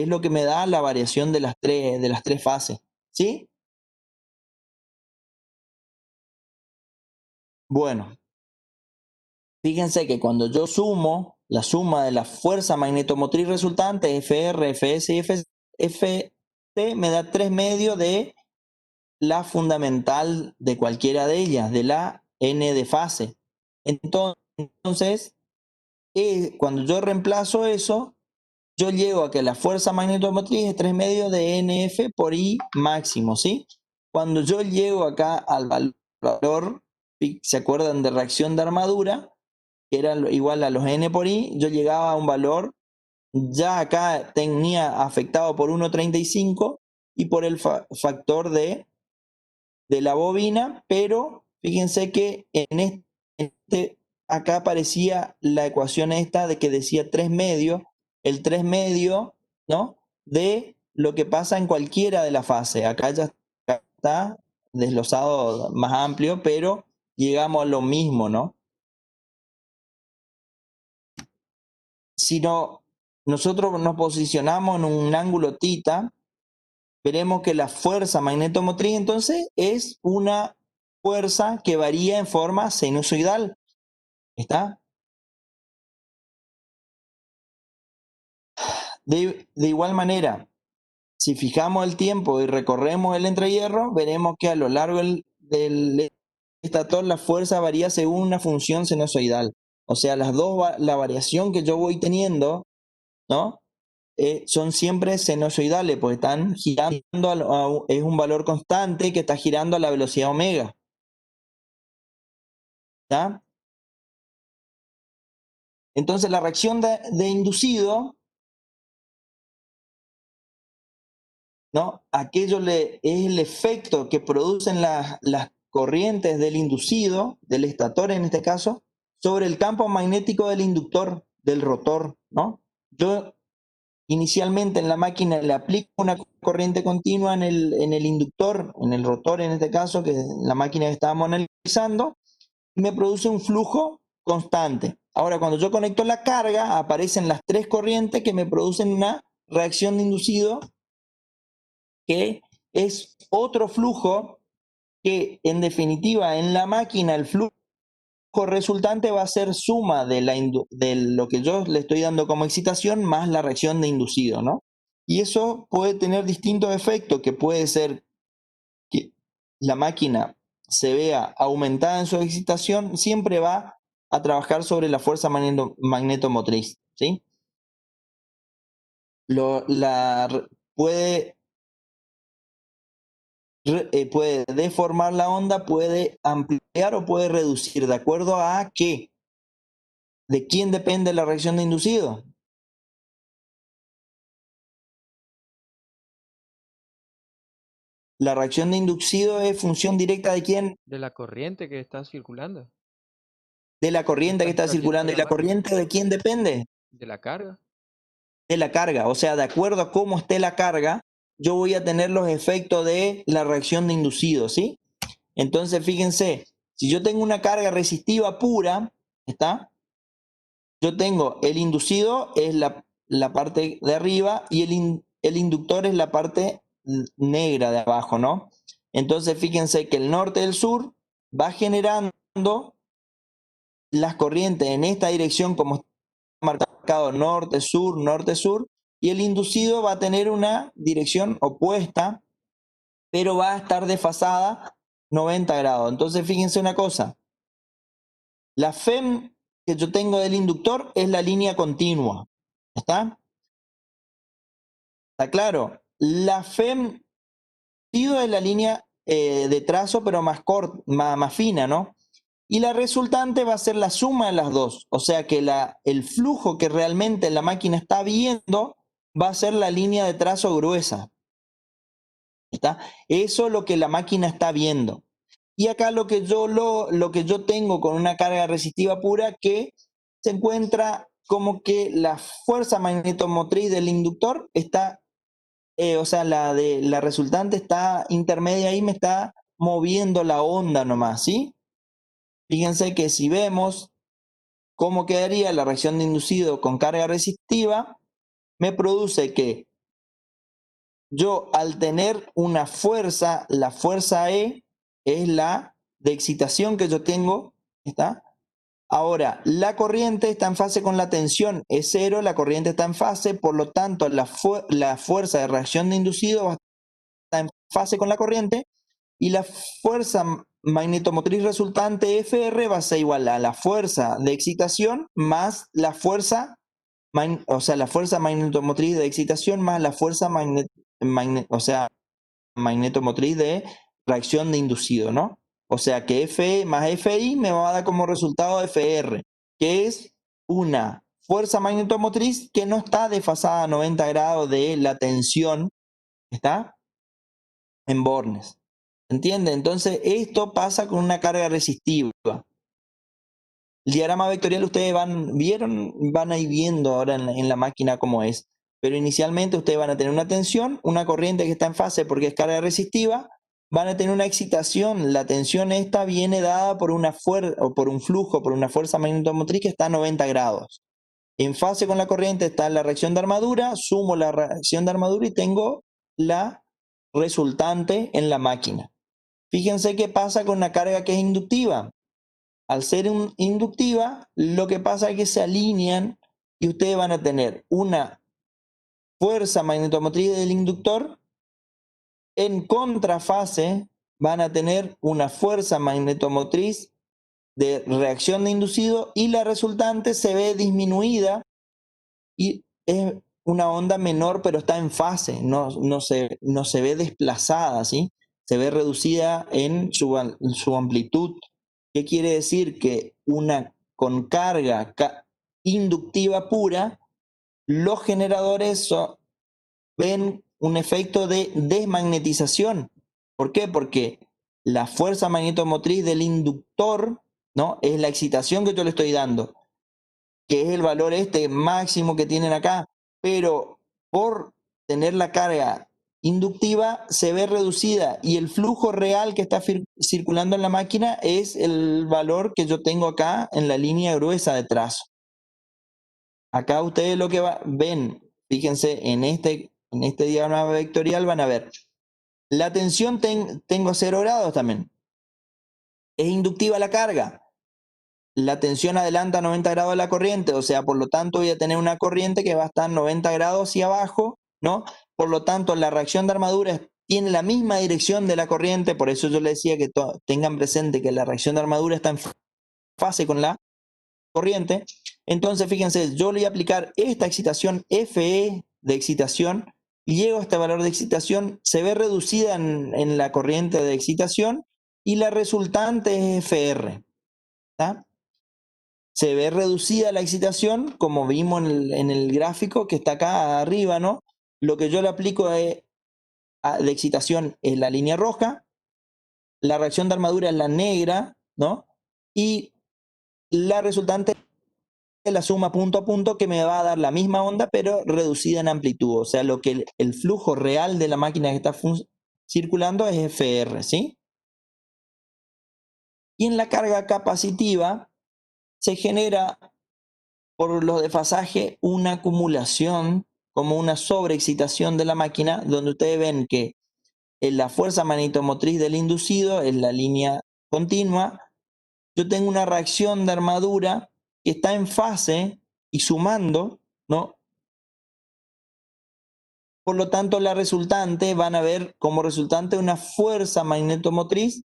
lo que me da la variación de las 3 fases. ¿Sí? Bueno, fíjense que cuando yo sumo la suma de la fuerza magnetomotriz resultante, FR, FS y FT, me da 3 medios de la fundamental de cualquiera de ellas, de la N de fase. Entonces, cuando yo reemplazo eso, yo llego a que la fuerza magnetomotriz es 3 medios de NF por I máximo, ¿sí? Cuando yo llego acá al valor, ¿se acuerdan de reacción de armadura? Que era igual a los N por I, yo llegaba a un valor, ya acá tenía afectado por 1,35 y por el factor de la bobina, pero fíjense que en este acá aparecía la ecuación esta de que decía 3 medios, el 3 medios, ¿no? De lo que pasa en cualquiera de las fases. Acá ya está desglosado más amplio, pero llegamos a lo mismo, ¿no? Si nosotros nos posicionamos en un ángulo θ, veremos que la fuerza magnetomotriz entonces es una fuerza que varía en forma sinusoidal. ¿Está? De igual manera, si fijamos el tiempo y recorremos el entrehierro, veremos que a lo largo del estator la fuerza varía según una función sinusoidal. O sea, la variación que yo voy teniendo, ¿no? Son siempre sinusoidales, porque están girando, es un valor constante que está girando a la velocidad omega. ¿Está? Entonces la reacción de inducido, ¿no? Aquello es el efecto que producen las corrientes del inducido, del estator en este caso, sobre el campo magnético del inductor, del rotor, ¿no? Yo inicialmente en la máquina le aplico una corriente continua en el inductor, en el rotor en este caso, que es la máquina que estábamos analizando, y me produce un flujo constante. Ahora, cuando yo conecto la carga, aparecen las 3 corrientes que me producen una reacción de inducido, que es otro flujo que, en definitiva, en la máquina el flujo resultante va a ser suma de lo que yo le estoy dando como excitación más la reacción de inducido, ¿no? Y eso puede tener distintos efectos, que puede ser que la máquina se vea aumentada en su excitación, siempre va a trabajar sobre la fuerza magnetomotriz, ¿sí? Puede puede deformar la onda, puede ampliar o puede reducir, ¿de acuerdo a qué? ¿De quién depende la reacción de inducido? La reacción de inducido es función directa ¿de quién? De la corriente que está circulando. De la corriente que está circulando. ¿Y la corriente de quién depende? De la carga. De la carga. O sea, de acuerdo a cómo esté la carga, yo voy a tener los efectos de la reacción de inducido, ¿sí? Entonces, fíjense, si yo tengo una carga resistiva pura, ¿está? Yo tengo el inducido, es la parte de arriba, y el inductor es la parte negra de abajo, ¿no? Entonces, fíjense que el norte y el sur va generando las corrientes en esta dirección, como está marcado norte, sur, y el inducido va a tener una dirección opuesta, pero va a estar desfasada 90 grados. Entonces, fíjense una cosa, la FEM que yo tengo del inductor es la línea continua, ¿está? ¿Está claro? La FEM es la línea de trazo, pero más corta, más fina, ¿no? Y la resultante va a ser la suma de las dos. O sea que el flujo que realmente la máquina está viendo va a ser la línea de trazo gruesa. ¿Está? Eso es lo que la máquina está viendo. Y acá lo que yo tengo con una carga resistiva pura, que se encuentra como que la fuerza magnetomotriz del inductor está, o sea, la resultante está intermedia ahí, me está moviendo la onda nomás, ¿sí? Fíjense que si vemos cómo quedaría la reacción de inducido con carga resistiva, me produce que yo, al tener una fuerza, la fuerza E es la de excitación que yo tengo, ¿está? Ahora, la corriente está en fase con la tensión, es cero, la corriente está en fase, por lo tanto, la fuerza de reacción de inducido va a estar en fase con la corriente, y la fuerza magnetomotriz resultante Fr va a ser igual a la fuerza de excitación más la fuerza, o sea, la fuerza magnetomotriz de excitación más la fuerza magnetomotriz de reacción de inducido, ¿no? O sea que Fe más Fi me va a dar como resultado Fr, que es una fuerza magnetomotriz que no está desfasada a 90 grados de la tensión, ¿está? En bornes. ¿Entiende? Entonces esto pasa con una carga resistiva. El diagrama vectorial ustedes van a ir viendo ahora en la máquina cómo es. Pero inicialmente ustedes van a tener una tensión, una corriente que está en fase porque es carga resistiva, van a tener una excitación. La tensión esta viene dada por una fuerza o por un flujo, por una fuerza magnetomotriz que está a 90 grados. En fase con la corriente está la reacción de armadura, sumo la reacción de armadura y tengo la resultante en la máquina. Fíjense qué pasa con una carga que es inductiva. Al ser inductiva, lo que pasa es que se alinean y ustedes van a tener una fuerza magnetomotriz del inductor. En contrafase van a tener una fuerza magnetomotriz de reacción de inducido y la resultante se ve disminuida y es una onda menor, pero está en fase, no se ve desplazada, ¿sí? Se ve reducida en su amplitud. ¿Qué quiere decir? Que con carga inductiva pura, los generadores ven un efecto de desmagnetización. ¿Por qué? Porque la fuerza magnetomotriz del inductor, ¿no?, es la excitación que yo le estoy dando, que es el valor máximo que tienen acá, pero por tener la carga inductiva se ve reducida y el flujo real que está circulando en la máquina es el valor que yo tengo acá en la línea gruesa de trazo. Acá ustedes lo que ven, fíjense en este diagrama vectorial, van a ver la tensión. Tengo 0 grados también, es inductiva la carga. La tensión adelanta 90 grados de la corriente, o sea, por lo tanto voy a tener una corriente que va a estar 90 grados hacia abajo, ¿no? Por lo tanto, la reacción de armadura tiene la misma dirección de la corriente, por eso yo les decía que tengan presente que la reacción de armadura está en fase con la corriente. Entonces, fíjense, yo le voy a aplicar esta excitación Fe de excitación y llego a este valor de excitación, se ve reducida en la corriente de excitación y la resultante es FR, ¿tá? Se ve reducida la excitación, como vimos en el gráfico que está acá arriba, ¿no? Lo que yo le aplico de excitación es la línea roja, la reacción de armadura es la negra, ¿no? Y la resultante es la suma punto a punto que me va a dar la misma onda, pero reducida en amplitud. O sea, lo que el flujo real de la máquina que está circulando es FR, ¿sí? Y en la carga capacitiva se genera por los desfasajes una acumulación, como una sobreexcitación de la máquina, donde ustedes ven que en la fuerza magnetomotriz del inducido, en la línea continua, yo tengo una reacción de armadura que está en fase y sumando, ¿no? Por lo tanto, la resultante, van a ver como resultante una fuerza magnetomotriz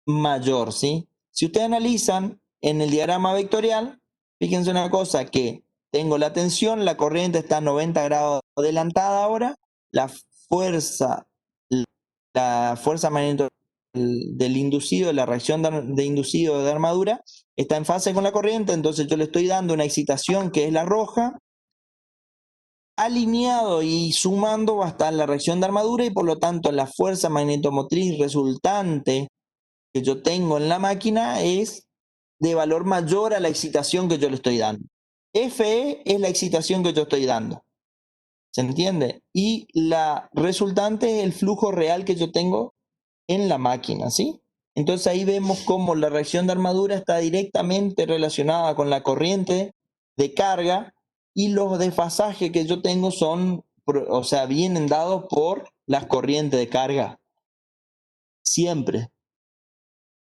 mayor, ¿sí? Si ustedes analizan en el diagrama vectorial, fíjense una cosa, que tengo la tensión, la corriente está a 90 grados adelantada ahora, la fuerza magnética del inducido, la reacción de inducido de armadura, está en fase con la corriente, entonces yo le estoy dando una excitación que es la roja, alineado y sumando va a estar la reacción de armadura y por lo tanto la fuerza magnetomotriz resultante que yo tengo en la máquina es de valor mayor a la excitación que yo le estoy dando. Fe es la excitación que yo estoy dando. ¿Se entiende? Y la resultante es el flujo real que yo tengo en la máquina, ¿sí? Entonces ahí vemos cómo la reacción de armadura está directamente relacionada con la corriente de carga y los desfasajes que yo tengo vienen dados por las corrientes de carga. Siempre.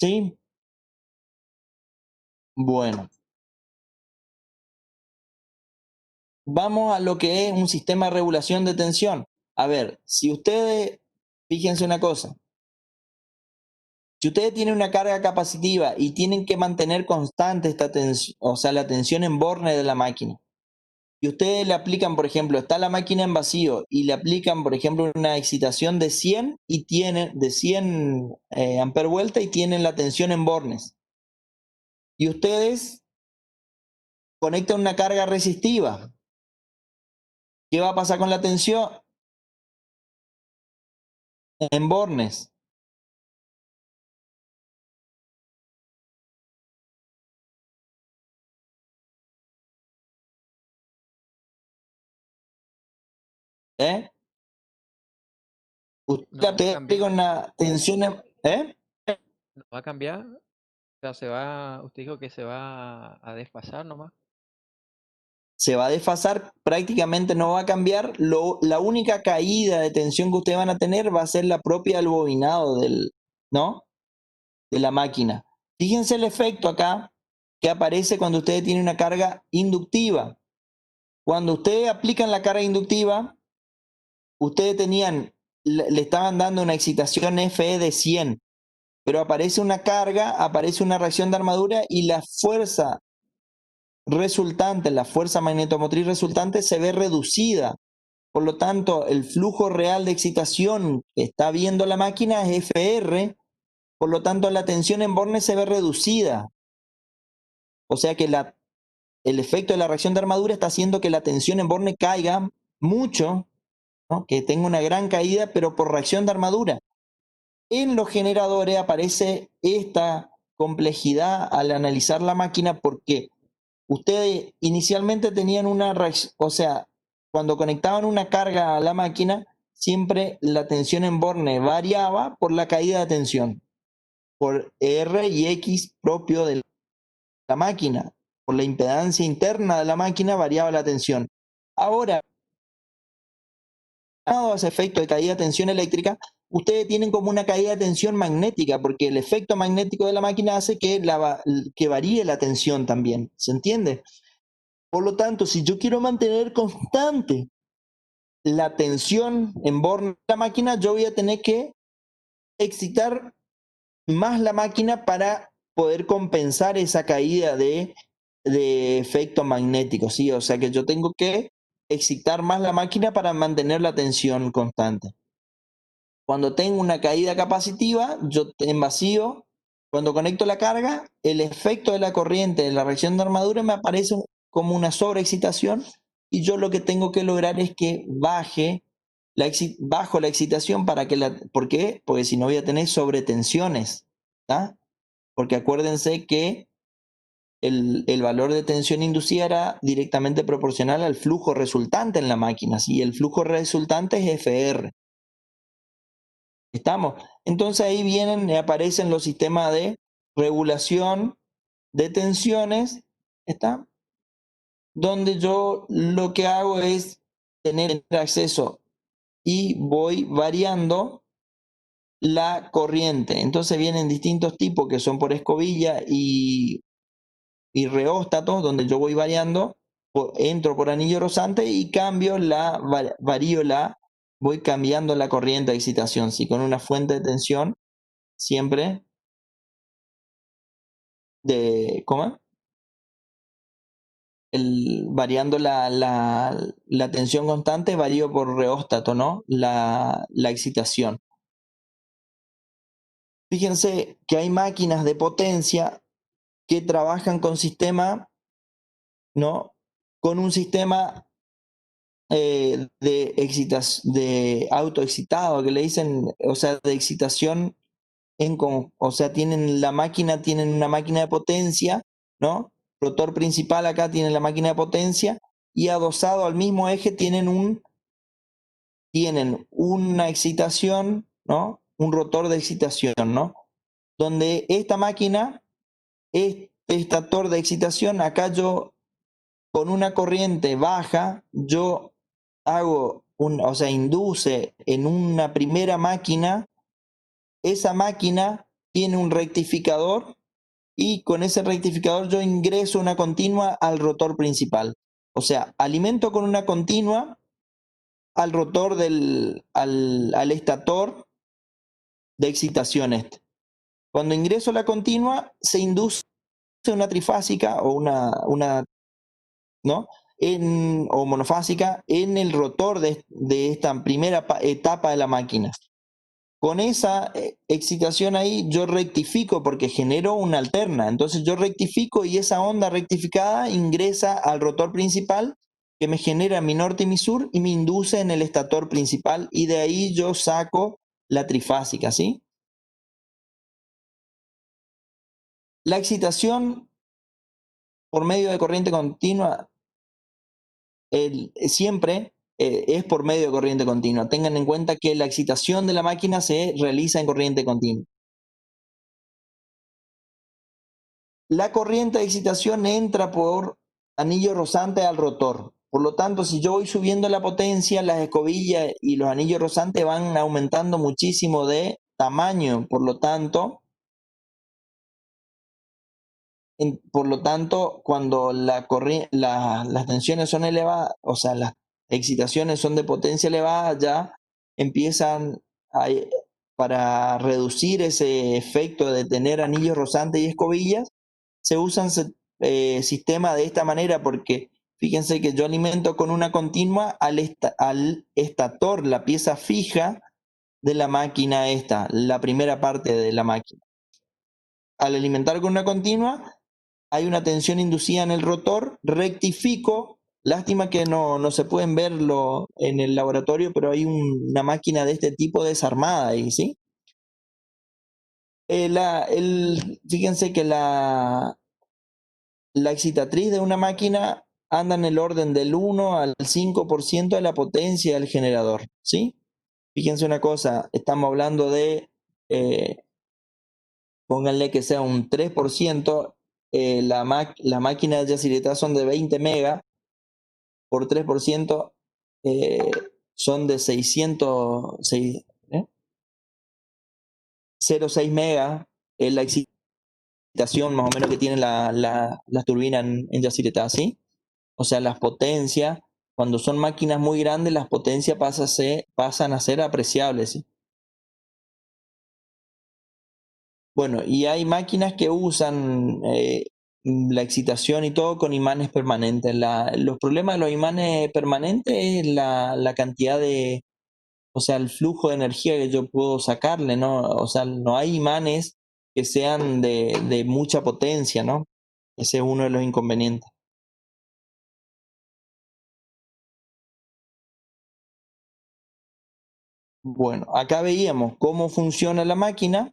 ¿Sí? Bueno. Vamos a lo que es un sistema de regulación de tensión. A ver, si ustedes, fíjense una cosa, si ustedes tienen una carga capacitiva y tienen que mantener constante esta tensión, o sea, la tensión en borne de la máquina, y ustedes le aplican, por ejemplo, está la máquina en vacío y le aplican, por ejemplo, una excitación de 100 y tienen de 100 amper vuelta y tienen la tensión en bornes. Y ustedes conectan una carga resistiva. ¿Qué va a pasar con la tensión en bornes? Usted No va a aplica cambiar, una tensión, no va a cambiar. O sea, usted dijo que se va a desfasar nomás. se va a desfasar, prácticamente no va a cambiar. La única caída de tensión que ustedes van a tener va a ser la propia del bobinado ¿no? De la máquina. Fíjense el efecto acá que aparece cuando ustedes tienen una carga inductiva. Cuando ustedes aplican la carga inductiva, ustedes le estaban dando una excitación FE de 100, pero aparece una carga, aparece una reacción de armadura y la fuerza resultante, la fuerza magnetomotriz resultante se ve reducida. Por lo tanto, el flujo real de excitación que está viendo la máquina es FR, por lo tanto la tensión en borne se ve reducida. O sea que el efecto de la reacción de armadura está haciendo que la tensión en borne caiga mucho, ¿no? Que tenga una gran caída, pero por reacción de armadura. En los generadores aparece esta complejidad al analizar la máquina porque ustedes inicialmente tenían una reacción, o sea, cuando conectaban una carga a la máquina, siempre la tensión en borne variaba por la caída de tensión, por R y X propio de la máquina, por la impedancia interna de la máquina variaba la tensión. Ahora, dado ese efecto de caída de tensión eléctrica, ustedes tienen como una caída de tensión magnética, porque el efecto magnético de la máquina hace que varíe la tensión también, ¿se entiende? Por lo tanto, si yo quiero mantener constante la tensión en borne de la máquina, yo voy a tener que excitar más la máquina para poder compensar esa caída de efecto magnético, ¿sí? O sea que yo tengo que excitar más la máquina para mantener la tensión constante. Cuando tengo una caída capacitiva, yo en vacío, cuando conecto la carga, el efecto de la corriente de la reacción de armadura me aparece como una sobreexcitación y yo lo que tengo que lograr es que bajo la excitación para que ¿por qué? Porque si no voy a tener sobretensiones, ¿tá? Porque acuérdense que el valor de tensión inducida era directamente proporcional al flujo resultante en la máquina, ¿sí? El flujo resultante es FR. ¿Estamos? Entonces ahí aparecen los sistemas de regulación de tensiones, ¿está? Donde yo lo que hago es tener acceso y voy variando la corriente. Entonces vienen distintos tipos que son por escobilla y reóstatos, donde yo voy variando, entro por anillo rozante y voy cambiando la corriente de excitación, ¿sí? Con una fuente de tensión siempre ¿cómo? Variando la tensión constante, varío por reóstato, ¿no? La excitación. Fíjense que hay máquinas de potencia que trabajan con sistema, ¿no? Con un sistema de autoexcitado, que le dicen, o sea, de excitación o sea, tienen una máquina de potencia, ¿no? Rotor principal acá tiene la máquina de potencia y adosado al mismo eje tienen una excitación, ¿no? Un rotor de excitación, ¿no? Donde esta máquina, este estator de excitación, acá yo con una corriente baja, yo o sea, induce en una primera máquina, esa máquina tiene un rectificador y con ese rectificador yo ingreso una continua al rotor principal. O sea, alimento con una continua al rotor al estator de excitación este. Cuando ingreso la continua, se induce una trifásica o ¿no? O monofásica en el rotor de esta primera etapa de la máquina. Con esa excitación ahí yo rectifico porque genero una alterna. Entonces yo rectifico y esa onda rectificada ingresa al rotor principal que me genera mi norte y mi sur y me induce en el estator principal y de ahí yo saco la trifásica, ¿sí? La excitación por medio de corriente continua siempre es por medio de corriente continua. Tengan en cuenta que la excitación de la máquina se realiza en corriente continua. La corriente de excitación entra por anillo rozante al rotor. Por lo tanto, si yo voy subiendo la potencia, las escobillas y los anillos rozantes van aumentando muchísimo de tamaño. Por lo tanto, cuando las tensiones son elevadas, o sea, las excitaciones son de potencia elevada, ya empiezan para reducir ese efecto de tener anillos rozantes y escobillas, se usan sistemas de esta manera, porque fíjense que yo alimento con una continua al estator, la pieza fija de la máquina esta, la primera parte de la máquina. Al alimentar con una continua, hay una tensión inducida en el rotor, rectifico, lástima que no se pueden verlo en el laboratorio, pero hay una máquina de este tipo desarmada ahí, ¿sí? Fíjense que la excitatriz de una máquina anda en el orden del 1 al 5% de la potencia del generador, ¿sí? Fíjense una cosa, estamos hablando de, pónganle que sea un 3%, la máquina de Yacyretá son de 20 megas, por 3% son de 0,6 megas, es la excitación más o menos que tiene las turbinas en Yacyretá, ¿sí? O sea, las potencias, cuando son máquinas muy grandes, las potencias pasan a ser apreciables, ¿sí? Bueno, y hay máquinas que usan la excitación y todo con imanes permanentes. Los problemas de los imanes permanentes es la cantidad o sea, el flujo de energía que yo puedo sacarle, ¿no? O sea, no hay imanes que sean de mucha potencia, ¿no? Ese es uno de los inconvenientes. Bueno, acá veíamos cómo funciona la máquina.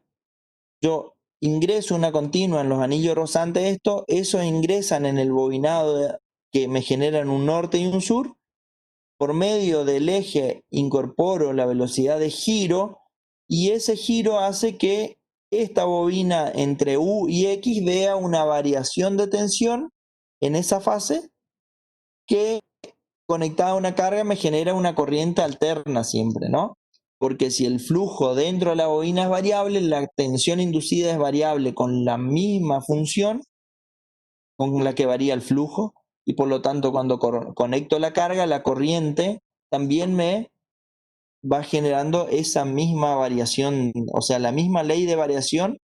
Yo ingreso una continua en los anillos rozantes, esos ingresan en el bobinado que me generan un norte y un sur. Por medio del eje incorporo la velocidad de giro y ese giro hace que esta bobina entre U y X vea una variación de tensión en esa fase que conectada a una carga me genera una corriente alterna siempre, ¿no? Porque si el flujo dentro de la bobina es variable, la tensión inducida es variable con la misma función con la que varía el flujo, y por lo tanto cuando conecto la carga, la corriente también me va generando esa misma variación, o sea, la misma ley de variación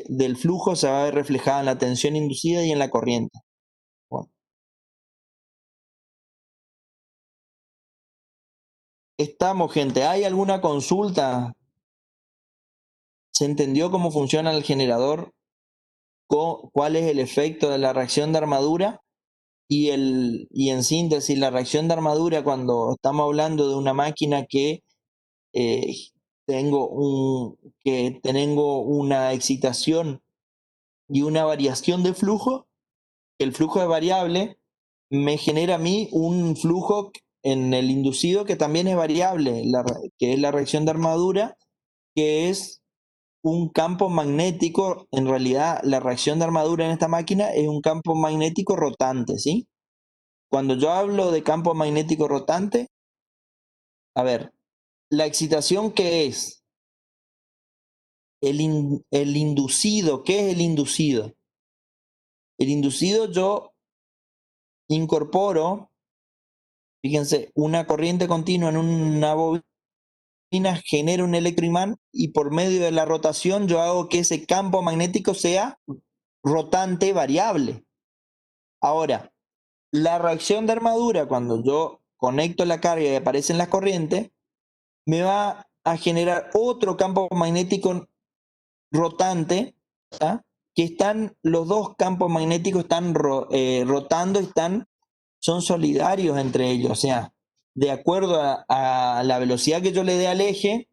del flujo se va a ver reflejada en la tensión inducida y en la corriente. Bueno. Estamos, gente. ¿Hay alguna consulta? ¿Se entendió cómo funciona el generador? ¿Cuál es el efecto de la reacción de armadura? Y en síntesis, la reacción de armadura, cuando estamos hablando de una máquina que tengo una excitación y una variación de flujo, el flujo es variable, me genera a mí un flujo en el inducido que también es variable, que es la reacción de armadura, que es un campo magnético. En realidad, la reacción de armadura en esta máquina es un campo magnético rotante, ¿sí? Cuando yo hablo de campo magnético rotante, a ver, la excitación, ¿qué es? El inducido, ¿qué es el inducido? El inducido yo incorporo, fíjense, una corriente continua en una bobina, genera un electroimán y por medio de la rotación yo hago que ese campo magnético sea rotante variable. Ahora, la reacción de armadura, cuando yo conecto la carga y aparecen las corrientes, me va a generar otro campo magnético rotante, ¿tá? Que los dos campos magnéticos están rotando y son solidarios entre ellos. O sea, de acuerdo a la velocidad que yo le dé al eje,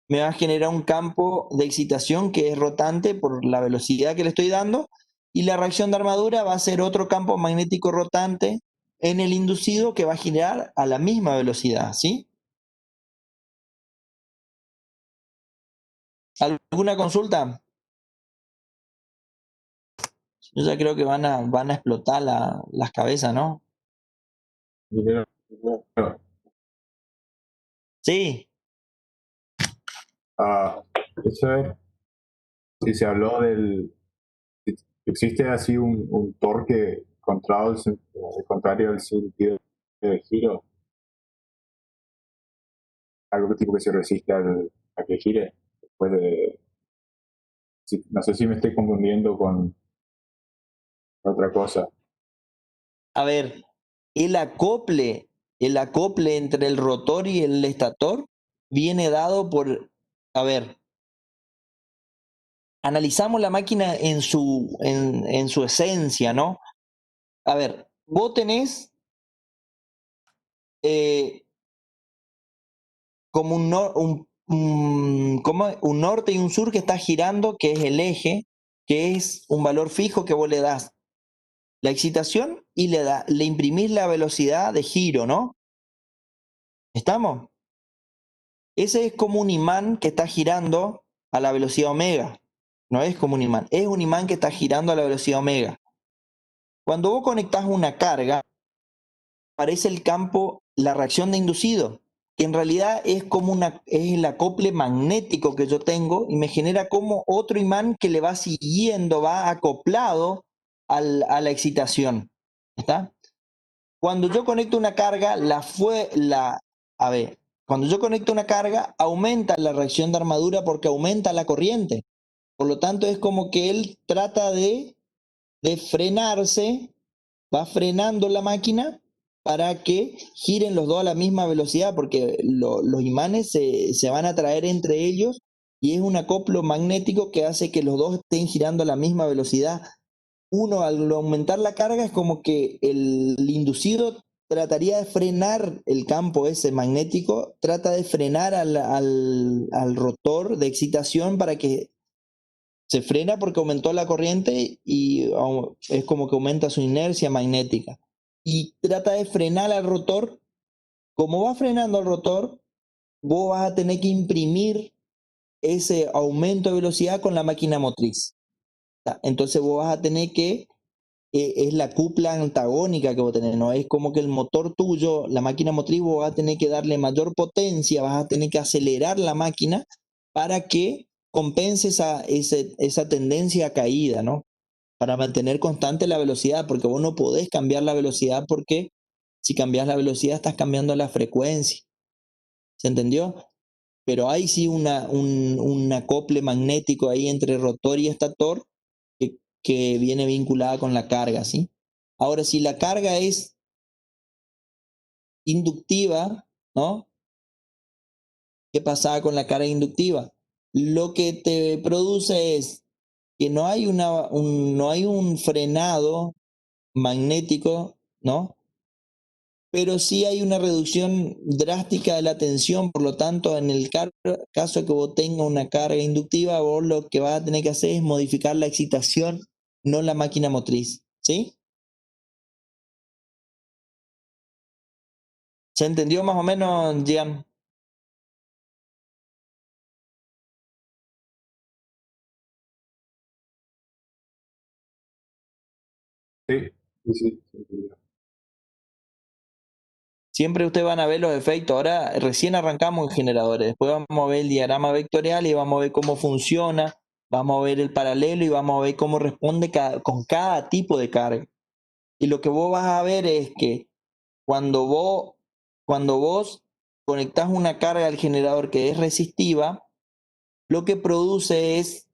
me va a generar un campo de excitación que es rotante por la velocidad que le estoy dando, y la reacción de armadura va a ser otro campo magnético rotante en el inducido que va a girar a la misma velocidad, ¿sí? ¿Alguna consulta? Yo ya creo que van a explotar las cabezas, ¿no? Sí. Eso es, si se habló si existe así un torque contrario al sentido de giro, algo tipo que se resiste a que gire, después de, no sé si me estoy confundiendo con otra cosa. A ver, el acople entre el rotor y el estator viene dado por, a ver, analizamos la máquina en su esencia, ¿no? A ver, vos tenés como un norte y un sur que está girando, que es el eje, que es un valor fijo que vos le das la excitación y le imprimís la velocidad de giro, ¿no? ¿Estamos? Ese es como un imán que está girando a la velocidad omega. No es como un imán, es un imán que está girando a la velocidad omega. Cuando vos conectás una carga, aparece el campo, la reacción de inducido, que en realidad es como es el acople magnético que yo tengo y me genera como otro imán que le va siguiendo, va acoplado a la excitación. ¿Está? Cuando yo conecto una carga, cuando yo conecto una carga, aumenta la reacción de armadura porque aumenta la corriente. Por lo tanto, es como que él trata de frenarse, va frenando la máquina para que giren los dos a la misma velocidad, porque los imanes se van a atraer entre ellos y es un acoplo magnético que hace que los dos estén girando a la misma velocidad. Uno, al aumentar la carga, es como que el inducido trataría de frenar el campo ese magnético, trata de frenar al rotor de excitación para que se frena porque aumentó la corriente y es como que aumenta su inercia magnética. Y trata de frenar al rotor. Como va frenando al rotor, vos vas a tener que imprimir ese aumento de velocidad con la máquina motriz. Entonces vos vas a tener que es la cupla antagónica que vos tenés, no es como que el motor tuyo, la máquina motriz, vos vas a tener que darle mayor potencia, vas a tener que acelerar la máquina para que compense esa tendencia a caída, ¿no? Para mantener constante la velocidad, porque vos no podés cambiar la velocidad porque si cambias la velocidad estás cambiando la frecuencia. ¿Se entendió? Pero hay sí un acople magnético ahí entre rotor y estator que viene vinculada con la carga, ¿sí? Ahora, si la carga es inductiva, ¿no? ¿Qué pasa con la carga inductiva? Lo que te produce es que no hay un frenado magnético, ¿no? Pero sí hay una reducción drástica de la tensión, por lo tanto, en el caso que vos tengas una carga inductiva, vos lo que vas a tener que hacer es modificar la excitación, no la máquina motriz, ¿sí? ¿Se entendió más o menos, Gian? Sí, sí, sí. Siempre ustedes van a ver los efectos. Ahora recién arrancamos en generadores. Después vamos a ver el diagrama vectorial y vamos a ver cómo funciona. Vamos a ver el paralelo y vamos a ver cómo responde con cada tipo de carga. Y lo que vos vas a ver es que cuando vos conectás una carga al generador que es resistiva, lo que produce es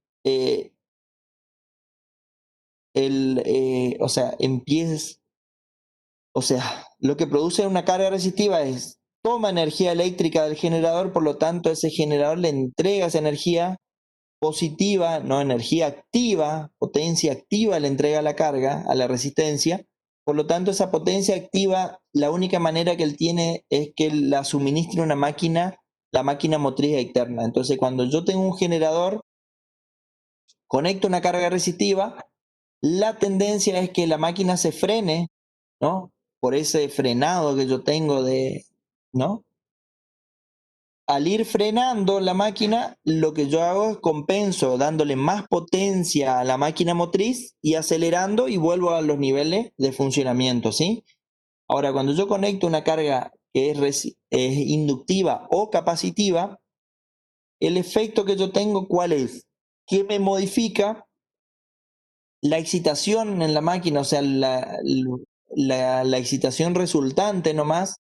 lo que produce una carga resistiva es toma energía eléctrica del generador, por lo tanto ese generador le entrega esa energía positiva, no energía activa, potencia activa le entrega la carga a la resistencia, por lo tanto esa potencia activa, la única manera que él tiene es que la suministre una máquina, la máquina motriz externa. Entonces cuando yo tengo un generador, conecto una carga resistiva, la tendencia es que la máquina se frene, ¿no? por ese frenado que yo tengo ¿no? Al ir frenando la máquina, lo que yo hago es compenso dándole más potencia a la máquina motriz y acelerando y vuelvo a los niveles de funcionamiento, ¿sí? Ahora, cuando yo conecto una carga que es inductiva o capacitiva, el efecto que yo tengo, ¿cuál es? Que me modifica la excitación en la máquina, o sea, la excitación resultante nomás,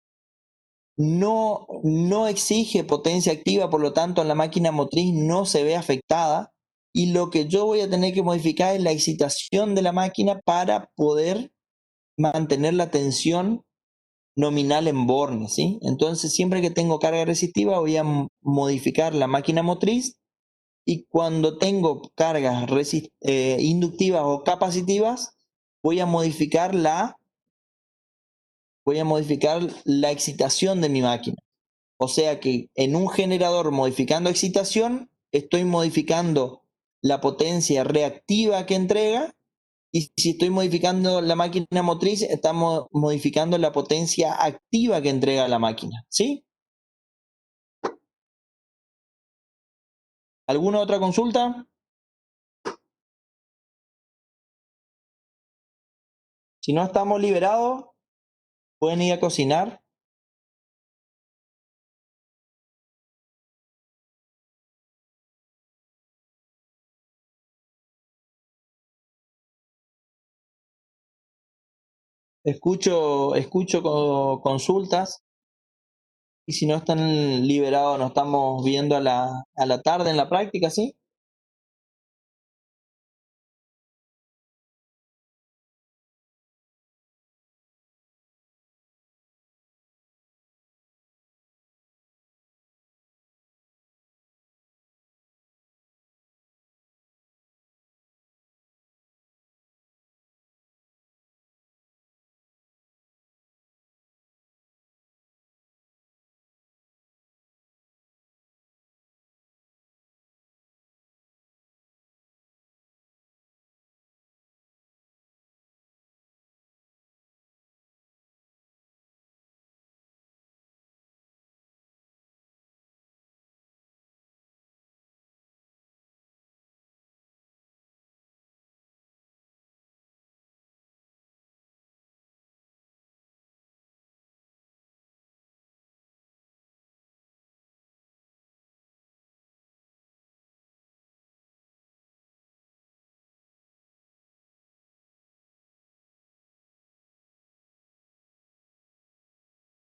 no exige potencia activa, por lo tanto la máquina motriz no se ve afectada y lo que yo voy a tener que modificar es la excitación de la máquina para poder mantener la tensión nominal en borne, ¿sí? Entonces siempre que tengo carga resistiva voy a modificar la máquina motriz y cuando tengo cargas inductivas o capacitivas voy a modificar la excitación de mi máquina. O sea que en un generador modificando excitación, estoy modificando la potencia reactiva que entrega y si estoy modificando la máquina motriz, estamos modificando la potencia activa que entrega la máquina. ¿Sí? ¿Alguna otra consulta? Si no estamos liberados, pueden ir a cocinar. Escucho consultas y si no están liberados, nos estamos viendo a la tarde en la práctica, ¿sí?